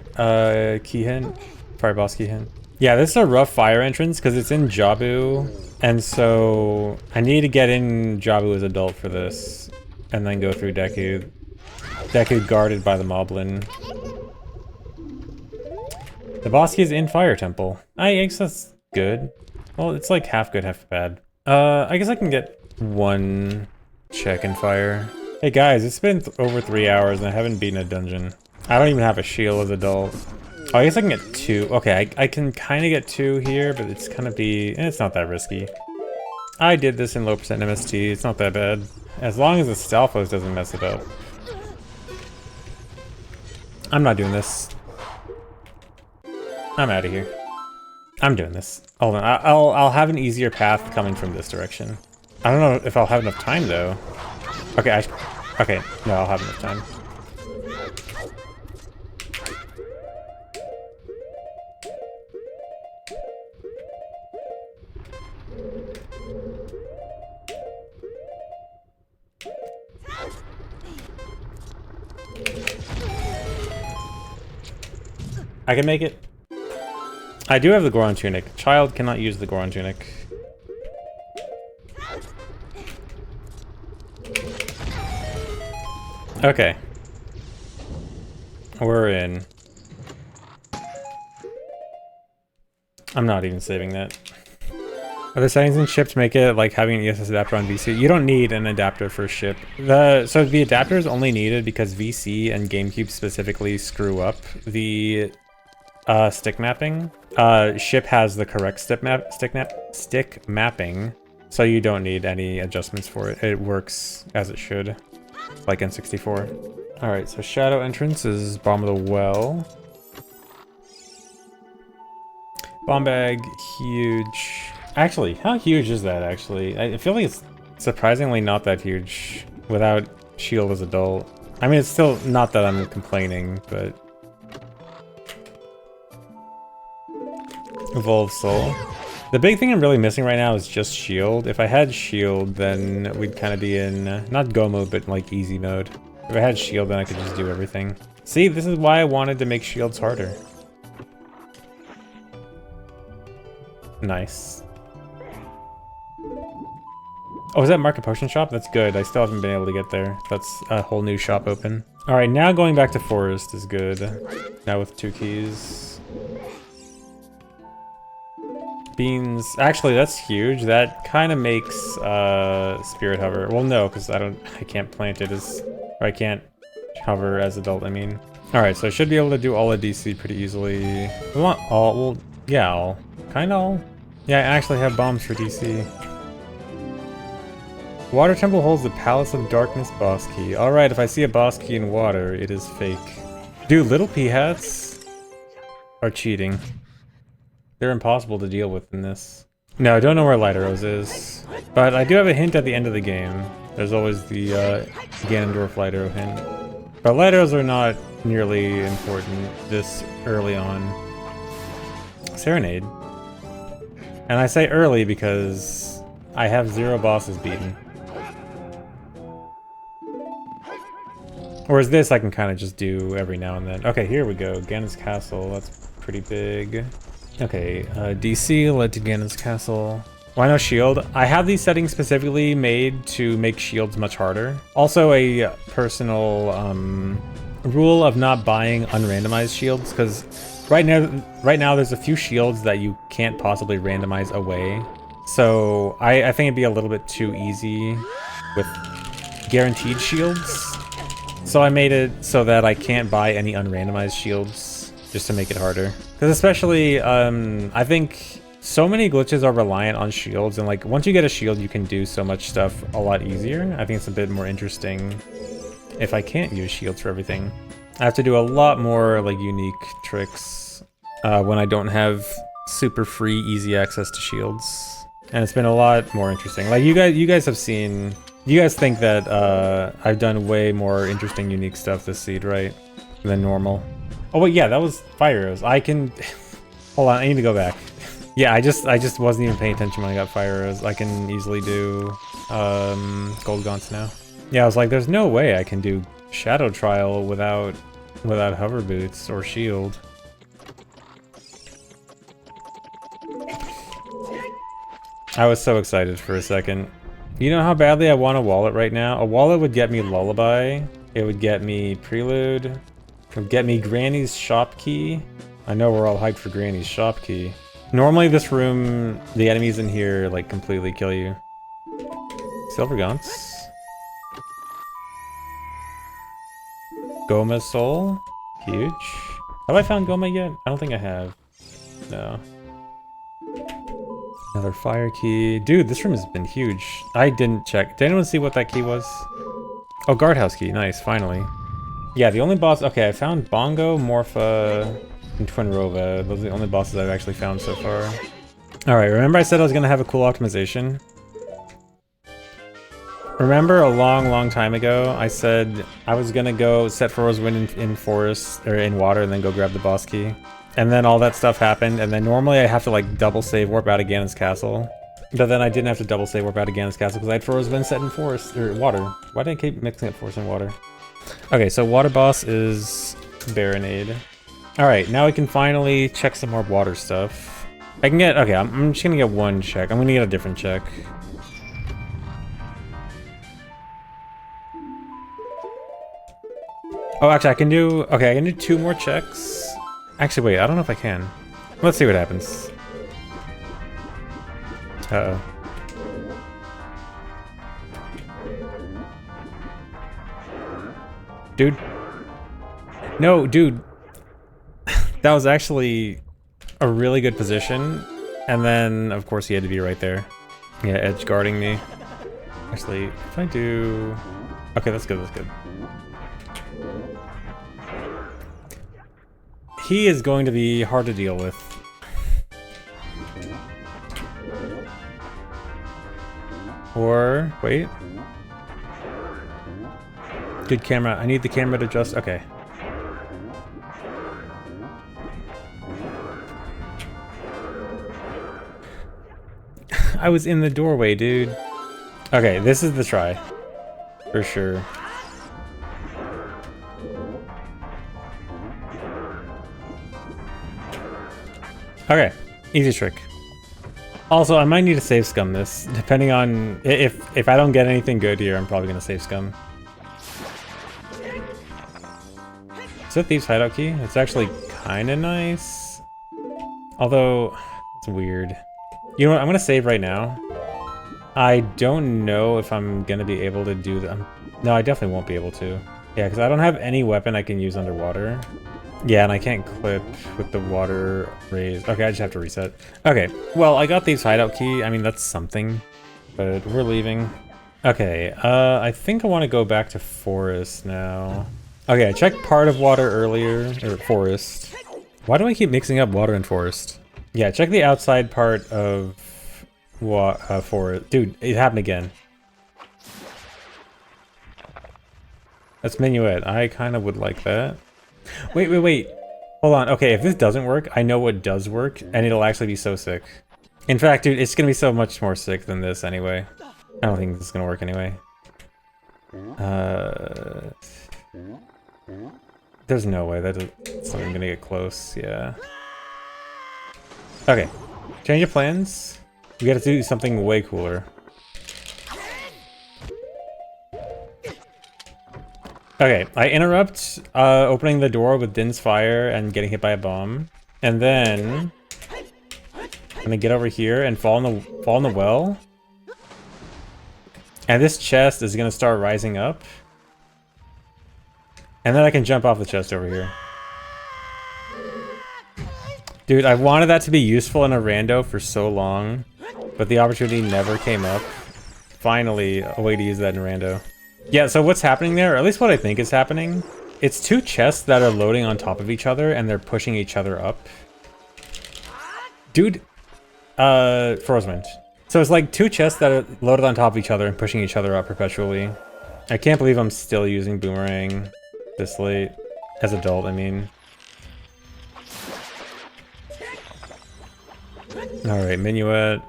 key hint. Fire boss key hint. Yeah, this is a rough fire entrance because it's in Jabu. And so I need to get in Jabu as adult for this. And then go through Deku. Deku guarded by the Moblin. The boss key is in Fire Temple. I guess that's good. Well, it's like half good, half bad. I guess I can get one check in fire. Hey guys, it's been over 3 hours and I haven't beaten a dungeon. I don't even have a shield as adult. Oh, I guess I can get 2. Okay, I can kind of get 2 here, but it's gonna be... it's not that risky. I did this in low percent MST. It's not that bad. As long as the Stalfos doesn't mess it up. I'm not doing this. I'm out of here. I'm doing this. Hold on, I'll have an easier path coming from this direction. I don't know if I'll have enough time though. Okay, okay, no, I'll have enough time. I can make it. I do have the Goron Tunic. Child cannot use the Goron Tunic. Okay. We're in. I'm not even saving that. Are there settings in ship to make it like having an ESS adapter on VC? You don't need an adapter for ship. So the adapter is only needed because VC and GameCube specifically screw up the stick mapping. Ship has the correct stick mapping, so you don't need any adjustments for it. It works as it should, like N64. All right, so shadow entrance is bottom of the well. Bomb bag, huge. Actually, how huge is that actually? I feel like it's surprisingly not that huge without shield as adult. I mean, it's still not that I'm complaining, but... Evolved Soul. The big thing I'm really missing right now is just shield. If I had shield, then we'd kind of be in, not go mode, but like easy mode. If I had shield, then I could just do everything. See, this is why I wanted to make shields harder. Nice. Oh, is that Market Potion Shop? That's good. I still haven't been able to get there. That's a whole new shop open. Alright, now going back to Forest is good. Now with 2 keys. Beans. Actually, that's huge. That kind of makes Spirit hover. Well, no, because I can't plant it as, or I can't hover as adult, I mean. Alright, so I should be able to do all of DC pretty easily. We want all, well, yeah, all. Kinda all. Yeah, I actually have bombs for DC. Water Temple holds the Palace of Darkness boss key. Alright, if I see a boss key in water, it is fake. Dude, little pea hats are cheating. They're impossible to deal with in this. No, I don't know where Light Arrows is. But I do have a hint at the end of the game. There's always the Ganondorf Light Arrow hint. But Light Arrows are not nearly important this early on. Serenade. And I say early because I have 0 bosses beaten. Whereas this I can kind of just do every now and then. Okay, here we go. Ganon's Castle, that's pretty big. Okay, DC led to Ganon's Castle. Why no shield? I have these settings specifically made to make shields much harder. Also a personal rule of not buying unrandomized shields, because right now there's a few shields that you can't possibly randomize away. So I think it'd be a little bit too easy with guaranteed shields. So I made it so that I can't buy any unrandomized shields just to make it harder. Because especially, I think so many glitches are reliant on shields, and like once you get a shield you can do so much stuff a lot easier. I think it's a bit more interesting if I can't use shields for everything. I have to do a lot more like unique tricks when I don't have super free easy access to shields. And it's been a lot more interesting. Like you guys have seen, you guys think that I've done way more interesting unique stuff this seed, right? Than normal. Oh wait, yeah, that was fire arrows. I can hold on, I need to go back. Yeah, I just wasn't even paying attention when I got fire arrows. I can easily do gold gaunts now. Yeah, I was like, there's no way I can do Shadow Trial without hover boots or shield. I was so excited for a second. You know how badly I want a wallet right now? A wallet would get me Lullaby. It would get me Prelude. It would get me Granny's shop key. I know we're all hyped for Granny's shop key. Normally this room, the enemies in here like completely kill you. Silver Gaunts. Goma's soul. Huge. Have I found Goma yet? I don't think I have. No. Another fire key. Dude, this room has been huge. I didn't check. Did anyone see what that key was? Oh, guardhouse key. Nice, finally. Yeah, the only boss... Okay, I found Bongo, Morpha, and Twinrova. Those are the only bosses I've actually found so far. Alright, remember I said I was going to have a cool optimization? Remember a long time ago, I said I was going to go set Fro's Wind in forest, or in water, and then go grab the boss key? And then all that stuff happened, and then normally I have to like double save warp out of Ganon's Castle. But then I didn't have to double save warp out of Ganon's Castle because I had Fro's Wind set in forest, or water. Why did I keep mixing up forest and water? Okay, so water boss is Baronade. Alright, now we can finally check some more water stuff. I can get, okay, I'm just gonna get one check. I'm gonna get a different check. Oh, actually I can do, okay, I can do 2 more checks. Actually, wait, I don't know if I can. Let's see what happens. Uh-oh. Dude. No, dude. That was actually a really good position. And then, of course, he had to be right there. Yeah, edge guarding me. Actually, if I do... Okay, that's good, that's good. He is going to be hard to deal with. Or, wait. Good camera. I need the camera to adjust. Okay. I was in the doorway, dude. Okay, this is the try. For sure. Okay, easy trick. Also, I might need to save scum this, depending on if I don't get anything good here. I'm probably gonna save scum. Is that Thieves' Hideout key? It's actually kind of nice, although it's weird. You know what? I'm gonna save right now. I don't know if I'm gonna be able to do them. No, I definitely won't be able to. Yeah, because I don't have any weapon I can use underwater. Yeah, and I can't clip with the water raised. Okay, I just have to reset. Okay, well, I got these hideout key. I mean, that's something, but we're leaving. Okay, I think I want to go back to forest now. Okay, I checked part of water earlier, or forest. Why do I keep mixing up water and forest? Yeah, check the outside part of forest. Dude, it happened again. That's minuet. I kind of would like that. Wait. Hold on. Okay, if this doesn't work, I know what does work, and it'll actually be so sick. In fact, dude, it's gonna be so much more sick than this anyway. I don't think this is gonna work anyway. There's no way that's not even gonna get close. Yeah. Okay. Change of plans. We gotta do something way cooler. Okay, I interrupt opening the door with Din's fire and getting hit by a bomb. And then I'm gonna get over here and fall in the well. And this chest is gonna start rising up. And then I can jump off the chest over here. Dude, I wanted that to be useful in a rando for so long, but the opportunity never came up. Finally, a way to use that in rando. Yeah, so what's happening there, or at least what I think is happening, it's two chests that are loading on top of each other and they're pushing each other up. Dude, Frozement. So it's like two chests that are loaded on top of each other and pushing each other up perpetually. I can't believe I'm still using Boomerang this late. As adult, I mean. Alright, Minuet.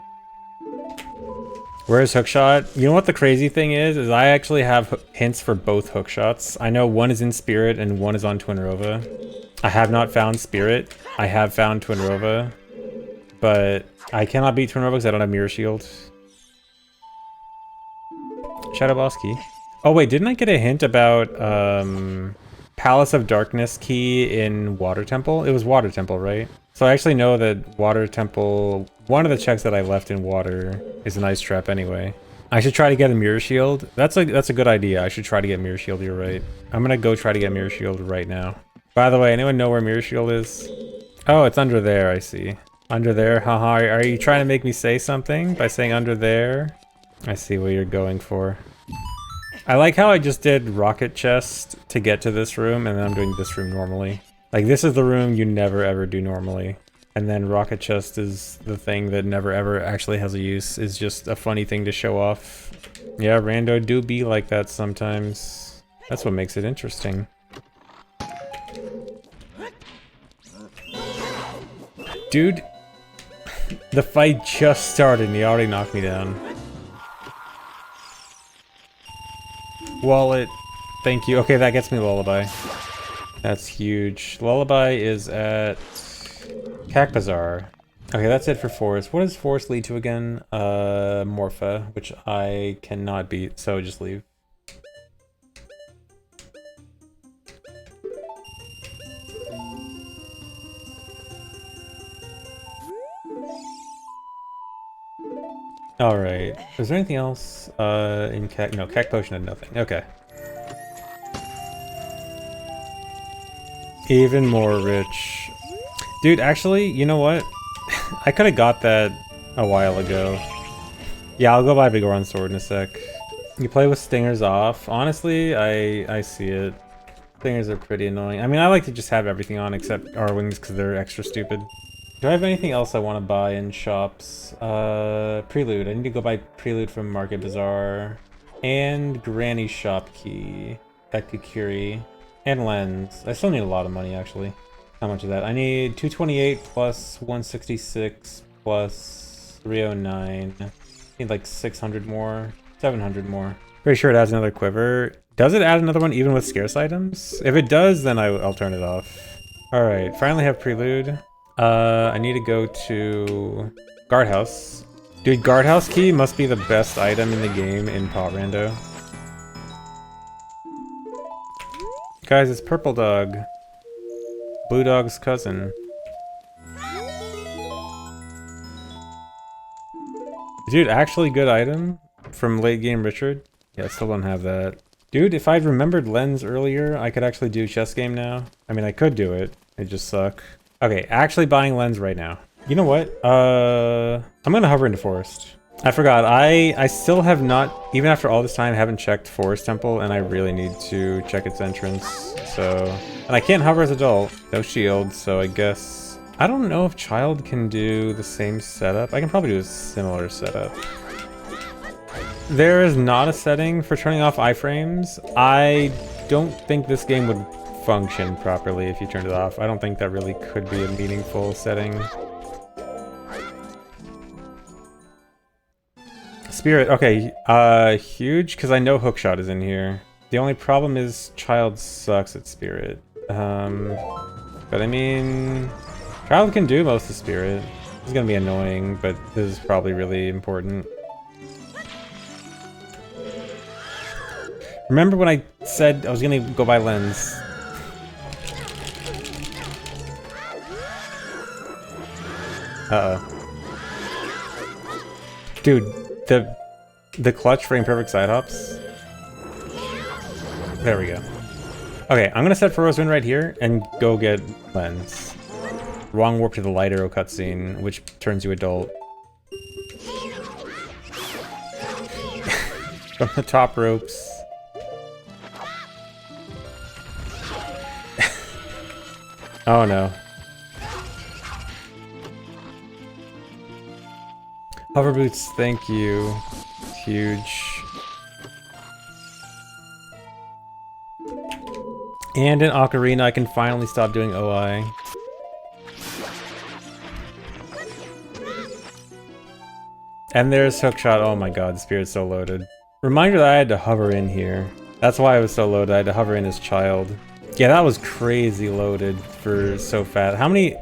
Where's Hookshot? You know what the crazy thing is I actually have hints for both Hookshots. I know one is in Spirit and one is on Twinrova. I have not found Spirit. I have found Twinrova. But I cannot beat Twinrova because I don't have Mirror Shield. Shadow Boss key. Oh wait, didn't I get a hint about Palace of Darkness key in Water Temple? It was Water Temple, right? So I actually know that Water Temple, one of the checks that I left in water is an ice trap anyway. I should try to get a Mirror Shield. That's a good idea. I should try to get Mirror Shield, you're right. I'm gonna go try to get Mirror Shield right now. By the way, anyone know where Mirror Shield is? Oh, it's under there, I see. Under there, haha, are you trying to make me say something by saying under there? I see what you're going for. I like how I just did Rocket Chest to get to this room, and then I'm doing this room normally. Like, this is the room you never ever do normally. And then Rocket Chest is the thing that never ever actually has a use. It's just a funny thing to show off. Yeah, rando do be like that sometimes. That's what makes it interesting. Dude, the fight just started and he already knocked me down. Wallet, thank you. Okay, that gets me Lullaby. That's huge. Lullaby is at Cac Bazaar. Okay, that's it for Forest. What does Forest lead to again? Morpha, which I cannot beat, so just leave. Alright. Is there anything else in Cac? No, Cac Potion had nothing. Okay. Even more rich. Dude, actually, you know what? I could have got that a while ago. Yeah, I'll go buy Bigoron Sword in a sec. You play with stingers off. Honestly, I see it. Stingers are pretty annoying. I mean, I like to just have everything on except R-Wings because they're extra stupid. Do I have anything else I want to buy in shops? Prelude. I need to go buy Prelude from Market Bazaar. And Granny Shop Key. Epicuri. And Lens. I still need a lot of money, actually. How much is that? I need 228 plus 166 plus 309. I need like 600 more. 700 more. Pretty sure it adds another quiver. Does it add another one even with scarce items? If it does, then I'll turn it off. Alright, finally have Prelude. I need to go to Guardhouse. Dude, Guardhouse Key must be the best item in the game in Pot Rando. Guys, it's Purple Dog. Blue Dog's cousin. Dude, actually good item from late game Richard. Yeah, I still don't have that. Dude, if I'd remembered lens earlier, I could actually do chess game now. I mean, I could do it. It just suck. Okay, actually buying lens right now. You know what? I'm gonna hover into forest. I forgot. I still have not, even after all this time, haven't checked Forest Temple, and I really need to check its entrance. So, and I can't hover as adult. No shield, so I guess I don't know if child can do the same setup. I can probably do a similar setup. There is not a setting for turning off iframes. I don't think this game would function properly if you turned it off. I don't think that really could be a meaningful setting. Spirit, okay, huge, because I know hookshot is in here. The only problem is child sucks at spirit. But I mean, child can do most of spirit. It's gonna be annoying, but this is probably really important. Remember when I said I was gonna go buy lens? Uh-oh. Dude, the clutch frame perfect side hops. There we go. Okay, I'm gonna set Furrow's Wind right here and go get lens. Wrong warp to the light arrow cutscene, which turns you adult. From the top ropes. Oh no. Hover boots, thank you. Huge. And in Ocarina, I can finally stop doing OI. And there's hookshot. Oh my god, the spirit's so loaded. Reminder that I had to hover in here. That's why I was so loaded. I had to hover in as child. Yeah, that was crazy loaded for so fast. How many...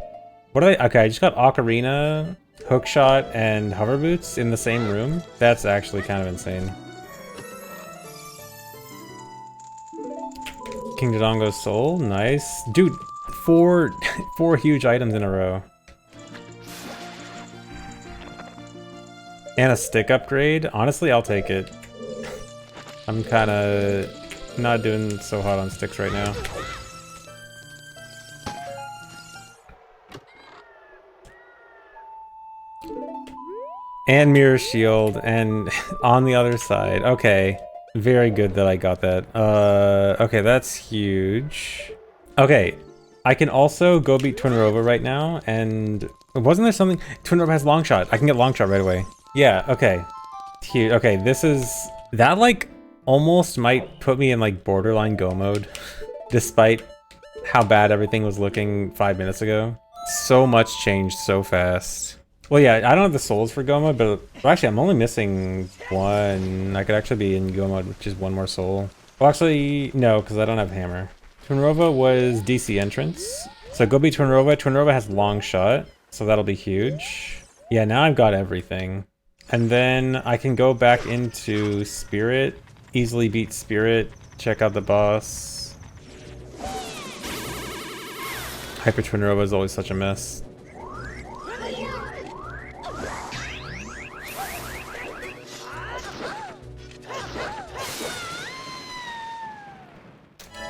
What are they? Okay, I just got Ocarina, hookshot, and hover boots in the same room. That's actually kind of insane. King Dodongo's soul, nice. Dude, four huge items in a row. And a stick upgrade. Honestly, I'll take it. I'm kind of not doing so hot on sticks right now. And mirror shield, and on the other side. Okay, very good that I got that. Okay, that's huge. Okay, I can also go beat Twinrova right now, and wasn't there something? Twinrova has long shot. I can get long shot right away. Yeah, okay. Huge. Okay, this is... That, like, almost might put me in, like, borderline go mode, despite how bad everything was looking 5 minutes ago. So much changed so fast. Well, yeah, I don't have the souls for go mode, but actually, I'm only missing one. I could actually be in go mode with just one more soul. Well, actually, no, because I don't have hammer. Twinrova was DC entrance. So go beat Twinrova. Twinrova has long shot, so that'll be huge. Yeah, now I've got everything. And then I can go back into Spirit, easily beat Spirit, check out the boss. Hyper Twinrova is always such a mess.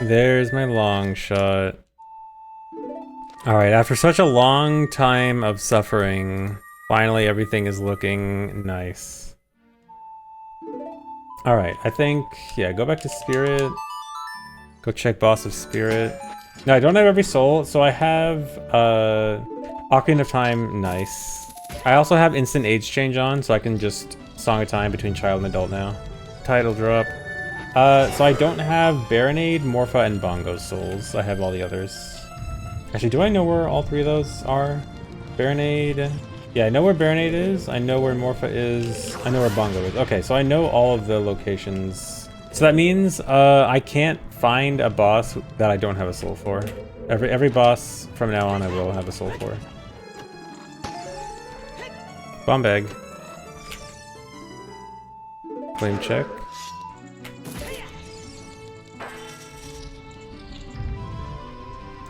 There's my long shot. Alright, after such a long time of suffering, finally everything is looking nice. Alright, I think, yeah, go back to Spirit. Go check boss of Spirit. No, I don't have every soul, so I have Ocarina of Time, nice. I also have instant age change on, so I can just Song of Time between child and adult now. Title drop. So I don't have Baronade, Morpha, and Bongo souls. I have all the others. Actually, do I know where all three of those are? Baronade... Yeah, I know where Baronade is, I know where Morpha is, I know where Bongo is. Okay, so I know all of the locations. So that means I can't find a boss that I don't have a soul for. Every boss from now on I will have a soul for. Bomb bag. Flame check.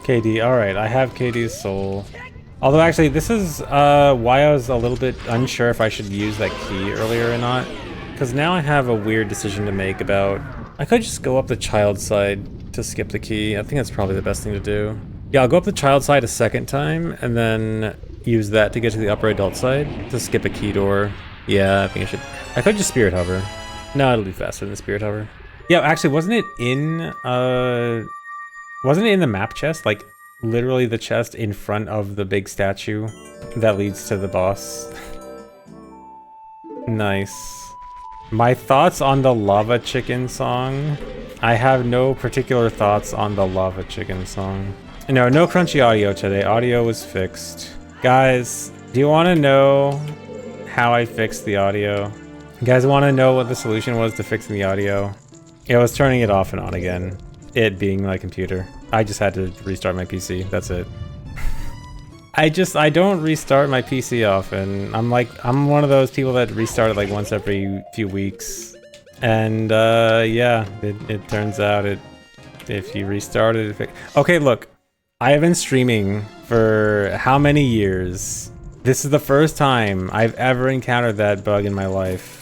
KD, alright, I have KD's soul. Although actually, this is why I was a little bit unsure if I should use that key earlier or not. Because now I have a weird decision to make about... I could just go up the child side to skip the key. I think that's probably the best thing to do. Yeah, I'll go up the child side a second time, and then use that to get to the upper adult side to skip a key door. Yeah, I think I should... I could just spirit hover. No, it'll be faster than spirit hover. Yeah, actually, wasn't it in the map chest? Like, literally the chest in front of the big statue that leads to the boss. Nice. My thoughts on the lava chicken song? I have no particular thoughts on the lava chicken song. No crunchy audio today. Audio was fixed. Guys, do you want to know how I fixed the audio? You guys want to know what the solution was to fixing the audio? It was turning it off and on again. It being my computer. I just had to restart my PC. That's it. I don't restart my PC often. I'm one of those people that restart it like once every few weeks. And yeah, it turns out if you restart it, okay, look. I have been streaming for how many years? This is the first time I've ever encountered that bug in my life.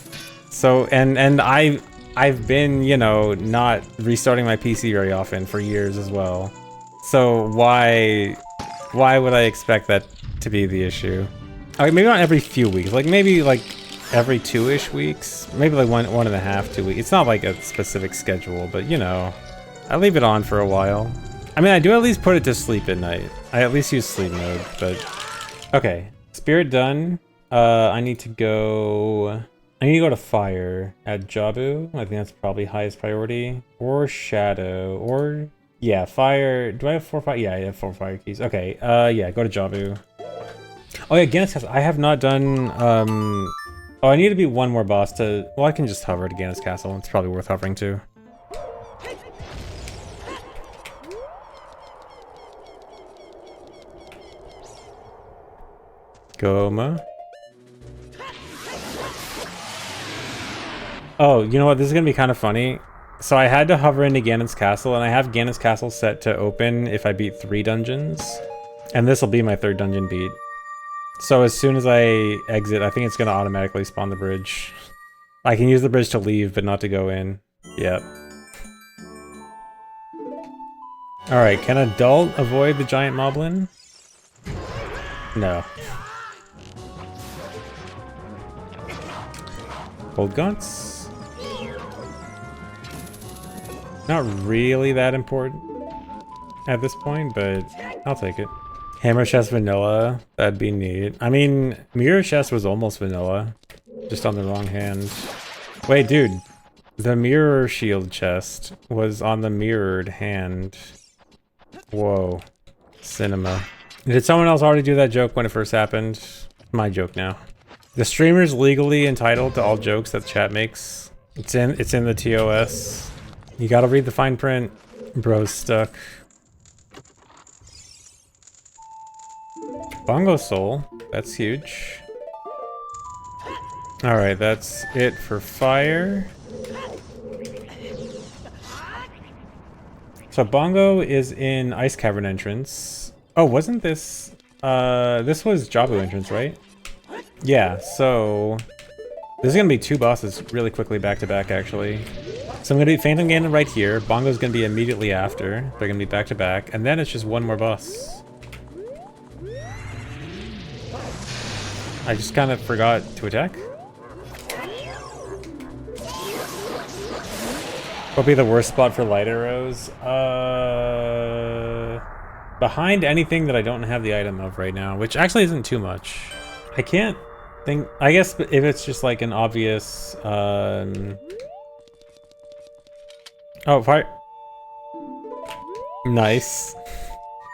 So, and I've been, you know, not restarting my PC very often for years as well. So why would I expect that to be the issue? Okay, maybe not every few weeks, like maybe like every 2-ish weeks, maybe like one and a half, 2 weeks. It's not like a specific schedule, but you know, I leave it on for a while. I mean, I do at least put it to sleep at night. I at least use sleep mode, but okay. Spirit done. I need to go to fire at Jabu. I think that's probably highest priority. Or shadow, or yeah, fire. Do I have 4 fire? Yeah, I have 4 fire keys. Okay, yeah, go to Jabu. Oh yeah, Gannis Castle. I have not done, oh, I need to beat one more boss to, well, I can just hover to Gannis Castle. It's probably worth hovering to. Goma. Oh, you know what? This is gonna be kind of funny. So I had to hover into Ganon's Castle, and I have Ganon's Castle set to open if I beat 3 dungeons. And this will be my 3rd dungeon beat. So as soon as I exit, I think it's gonna automatically spawn the bridge. I can use the bridge to leave, but not to go in. Yep. Alright, can adult avoid the giant moblin? No. Gold Gaunts. Not really that important at this point, but I'll take it. Hammer chest vanilla, that'd be neat. I mean, mirror chest was almost vanilla, just on the wrong hand. Wait, dude, the mirror shield chest was on the mirrored hand. Whoa, cinema. Did someone else already do that joke when it first happened? My joke now. The streamer's legally entitled to all jokes that chat makes. It's in the TOS. You gotta read the fine print. Bro's stuck. Bongo Soul. That's huge. Alright, that's it for fire. So Bongo is in Ice Cavern entrance. Oh, wasn't this... this was Jabu entrance, right? Yeah, so... This is gonna be 2 bosses really quickly back to back, actually. So I'm gonna do Phantom Ganon right here. Bongo's gonna be immediately after. They're gonna be back to back, and then it's just 1 more boss. I just kind of forgot to attack. What'll be the worst spot for light arrows? Behind anything that I don't have the item of right now, which actually isn't too much. I can't think, I guess if it's just like an obvious, oh, fire. Nice.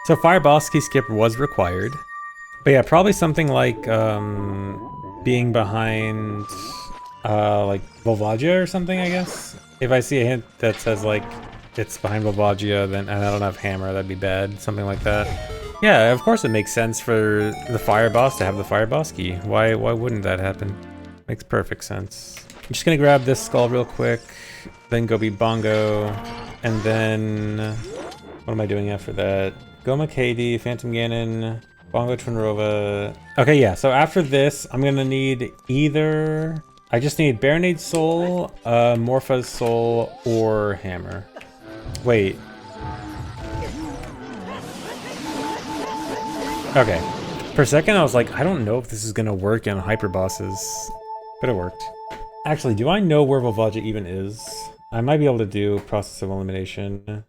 So fire boss key skip was required. But yeah, probably something like, being behind, like Volvagia or something, I guess. If I see a hint that says like, it's behind Volvagia, then, and I don't have hammer, that'd be bad. Something like that. Yeah, of course it makes sense for the fire boss to have the fire boss key. Why wouldn't that happen? Makes perfect sense. I'm just gonna grab this skull real quick, then go be Bongo, and then what am I doing after that? Goma KD, Phantom Ganon, Bongo Twinrova. Okay, yeah, so after this, I'm gonna need either... I just need Baronade's Soul, Morpha's Soul, or Hammer. Wait. Okay. For a second, I was like, I don't know if this is gonna work in hyper bosses, but it worked. Actually, do I know where Volvagia even is? I might be able to do Process of Elimination.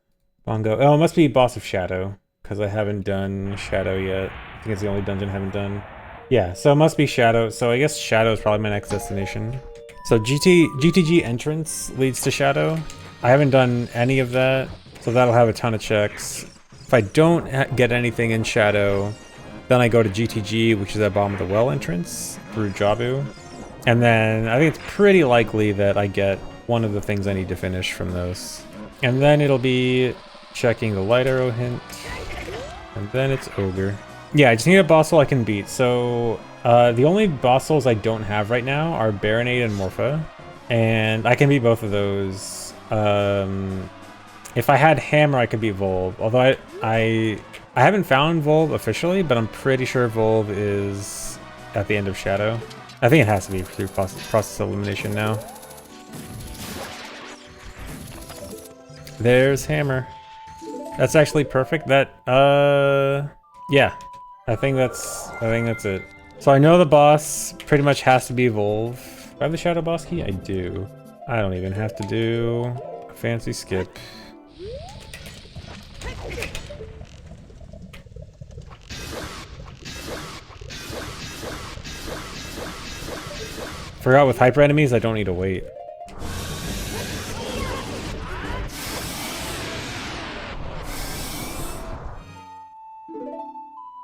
Bongo. Oh, it must be Boss of Shadow, because I haven't done Shadow yet. I think it's the only dungeon I haven't done. Yeah, so it must be Shadow. So I guess Shadow is probably my next destination. So GTG entrance leads to Shadow. I haven't done any of that, so that'll have a ton of checks. If I don't get anything in Shadow, then I go to GTG, which is at bottom of the well entrance, through Jabu. And then I think it's pretty likely that I get one of the things I need to finish from those. And then it'll be checking the light arrow hint. And then it's Ogre. Yeah, I just need a boss soul I can beat. So the only boss souls I don't have right now are Baronade and Morpha. And I can beat both of those. If I had Hammer, I could beat Volv. Although I haven't found Volv officially, but I'm pretty sure Volv is at the end of Shadow. I think it has to be through process elimination now. There's Hammer. That's actually perfect. That yeah. I think that's it. So I know the boss pretty much has to be Volv. Do I have the Shadow boss key? I do. I don't even have to do a fancy skip. Forgot with hyper enemies, I don't need to wait.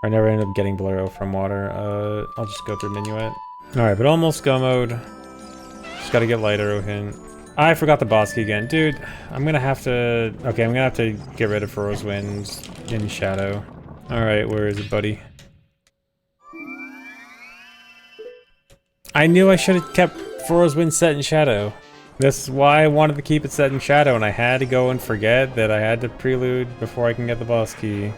I never end up getting Bolero from water. I'll just go through Minuet. Alright, but almost go mode. Just gotta get light arrow hint. I forgot the boss key again. Dude, I'm gonna have to... Okay, I'm gonna have to get rid of Furrow's Wind in Shadow. Alright, where is it, buddy? I knew I should have kept Furrow's Wind set in Shadow. This is why I wanted to keep it set in Shadow, and I had to go and forget that I had to prelude before I can get the boss key.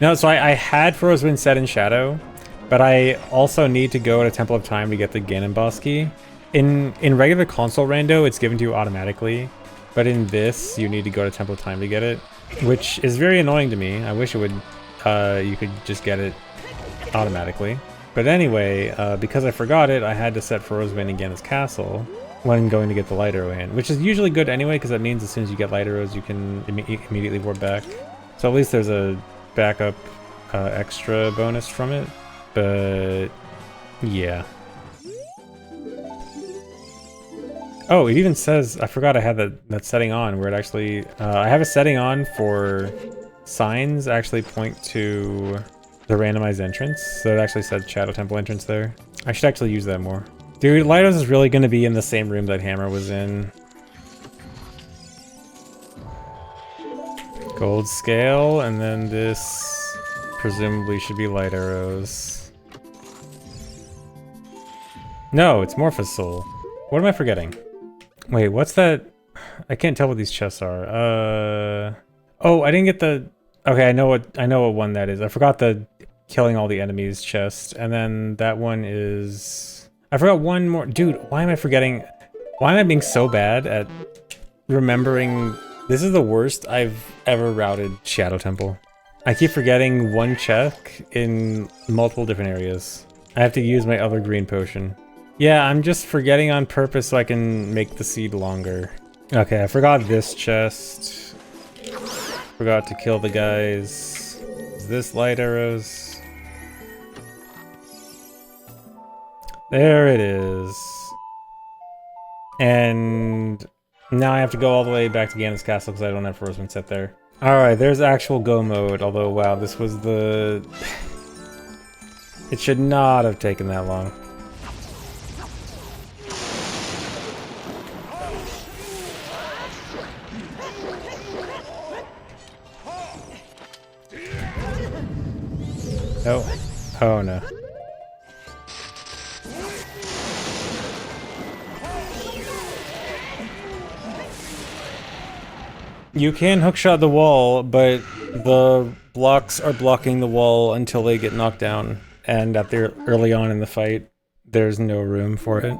No, so I had Furrow's Wind set in Shadow, but I also need to go to Temple of Time to get the Ganon boss key. In regular console rando, it's given to you automatically, but in this, you need to go to Temple of Time to get it, which is very annoying to me. I wish it would, you could just get it automatically. But anyway, because I forgot it, I had to set Furrow's Wind in Ganon's castle when going to get the light arrow in, which is usually good anyway, because that means as soon as you get light arrows, you can immediately warp back. So at least there's a backup extra bonus from it, but yeah. Oh, it even says, I forgot I had that setting on where it actually, I have a setting on for signs actually point to the randomized entrance, so it actually said Shadow Temple entrance there. I should actually use that more. Dude, Lightos is really going to be in the same room that Hammer was in. Gold scale, and then this presumably should be light arrows. No, it's Morpha's Soul. What am I forgetting? Wait, what's that? I can't tell what these chests are. Oh, I didn't get the... Okay, I know what one that is. I forgot the killing all the enemies chest, and then that one is... I forgot one more. Dude, why am I forgetting? Why am I being so bad at remembering? This is the worst I've ever routed Shadow Temple. I keep forgetting one check in multiple different areas. I have to use my other green potion. Yeah, I'm just forgetting on purpose so I can make the seed longer. Okay, I forgot this chest. Forgot to kill the guys. Is this light arrows? There it is. And now I have to go all the way back to Ganon's castle because I don't have Furrow's Wind set there. Alright, there's actual go mode, although wow, this was the... It should not have taken that long. Oh. Oh no. You can hookshot the wall, but the blocks are blocking the wall until they get knocked down. And at the early on in the fight, there's no room for it.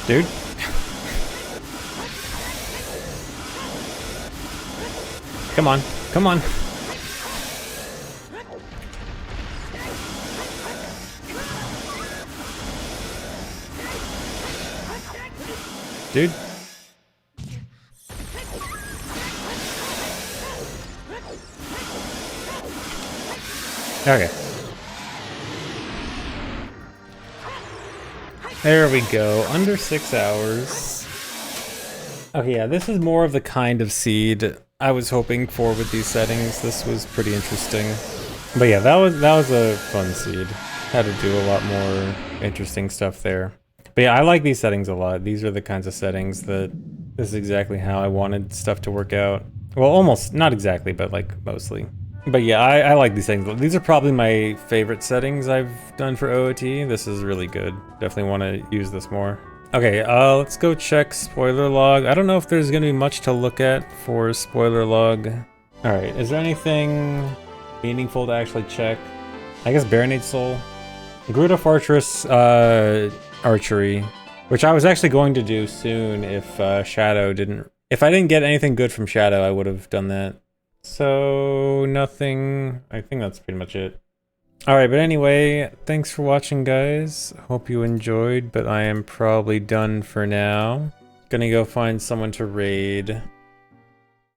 Dude. Come on, come on. Dude. Okay. There we go, under 6 hours. Okay, yeah, this is more of the kind of seed I was hoping for with these settings. This was pretty interesting. But yeah, that was a fun seed. Had to do a lot more interesting stuff there. But yeah, I like these settings a lot. These are the kinds of settings that this is exactly how I wanted stuff to work out. Well, almost, not exactly, but like mostly. But yeah, I like these settings. These are probably my favorite settings I've done for OoT. This is really good. Definitely want to use this more. Okay, let's go check spoiler log. I don't know if there's gonna be much to look at for spoiler log. All right, is there anything meaningful to actually check? I guess Baronade Soul. Gruta Fortress Archery, which I was actually going to do soon if Shadow didn't... If I didn't get anything good from Shadow, I would have done that. So, nothing... I think that's pretty much it. Alright, but anyway, thanks for watching, guys. Hope you enjoyed, but I am probably done for now. Gonna go find someone to raid.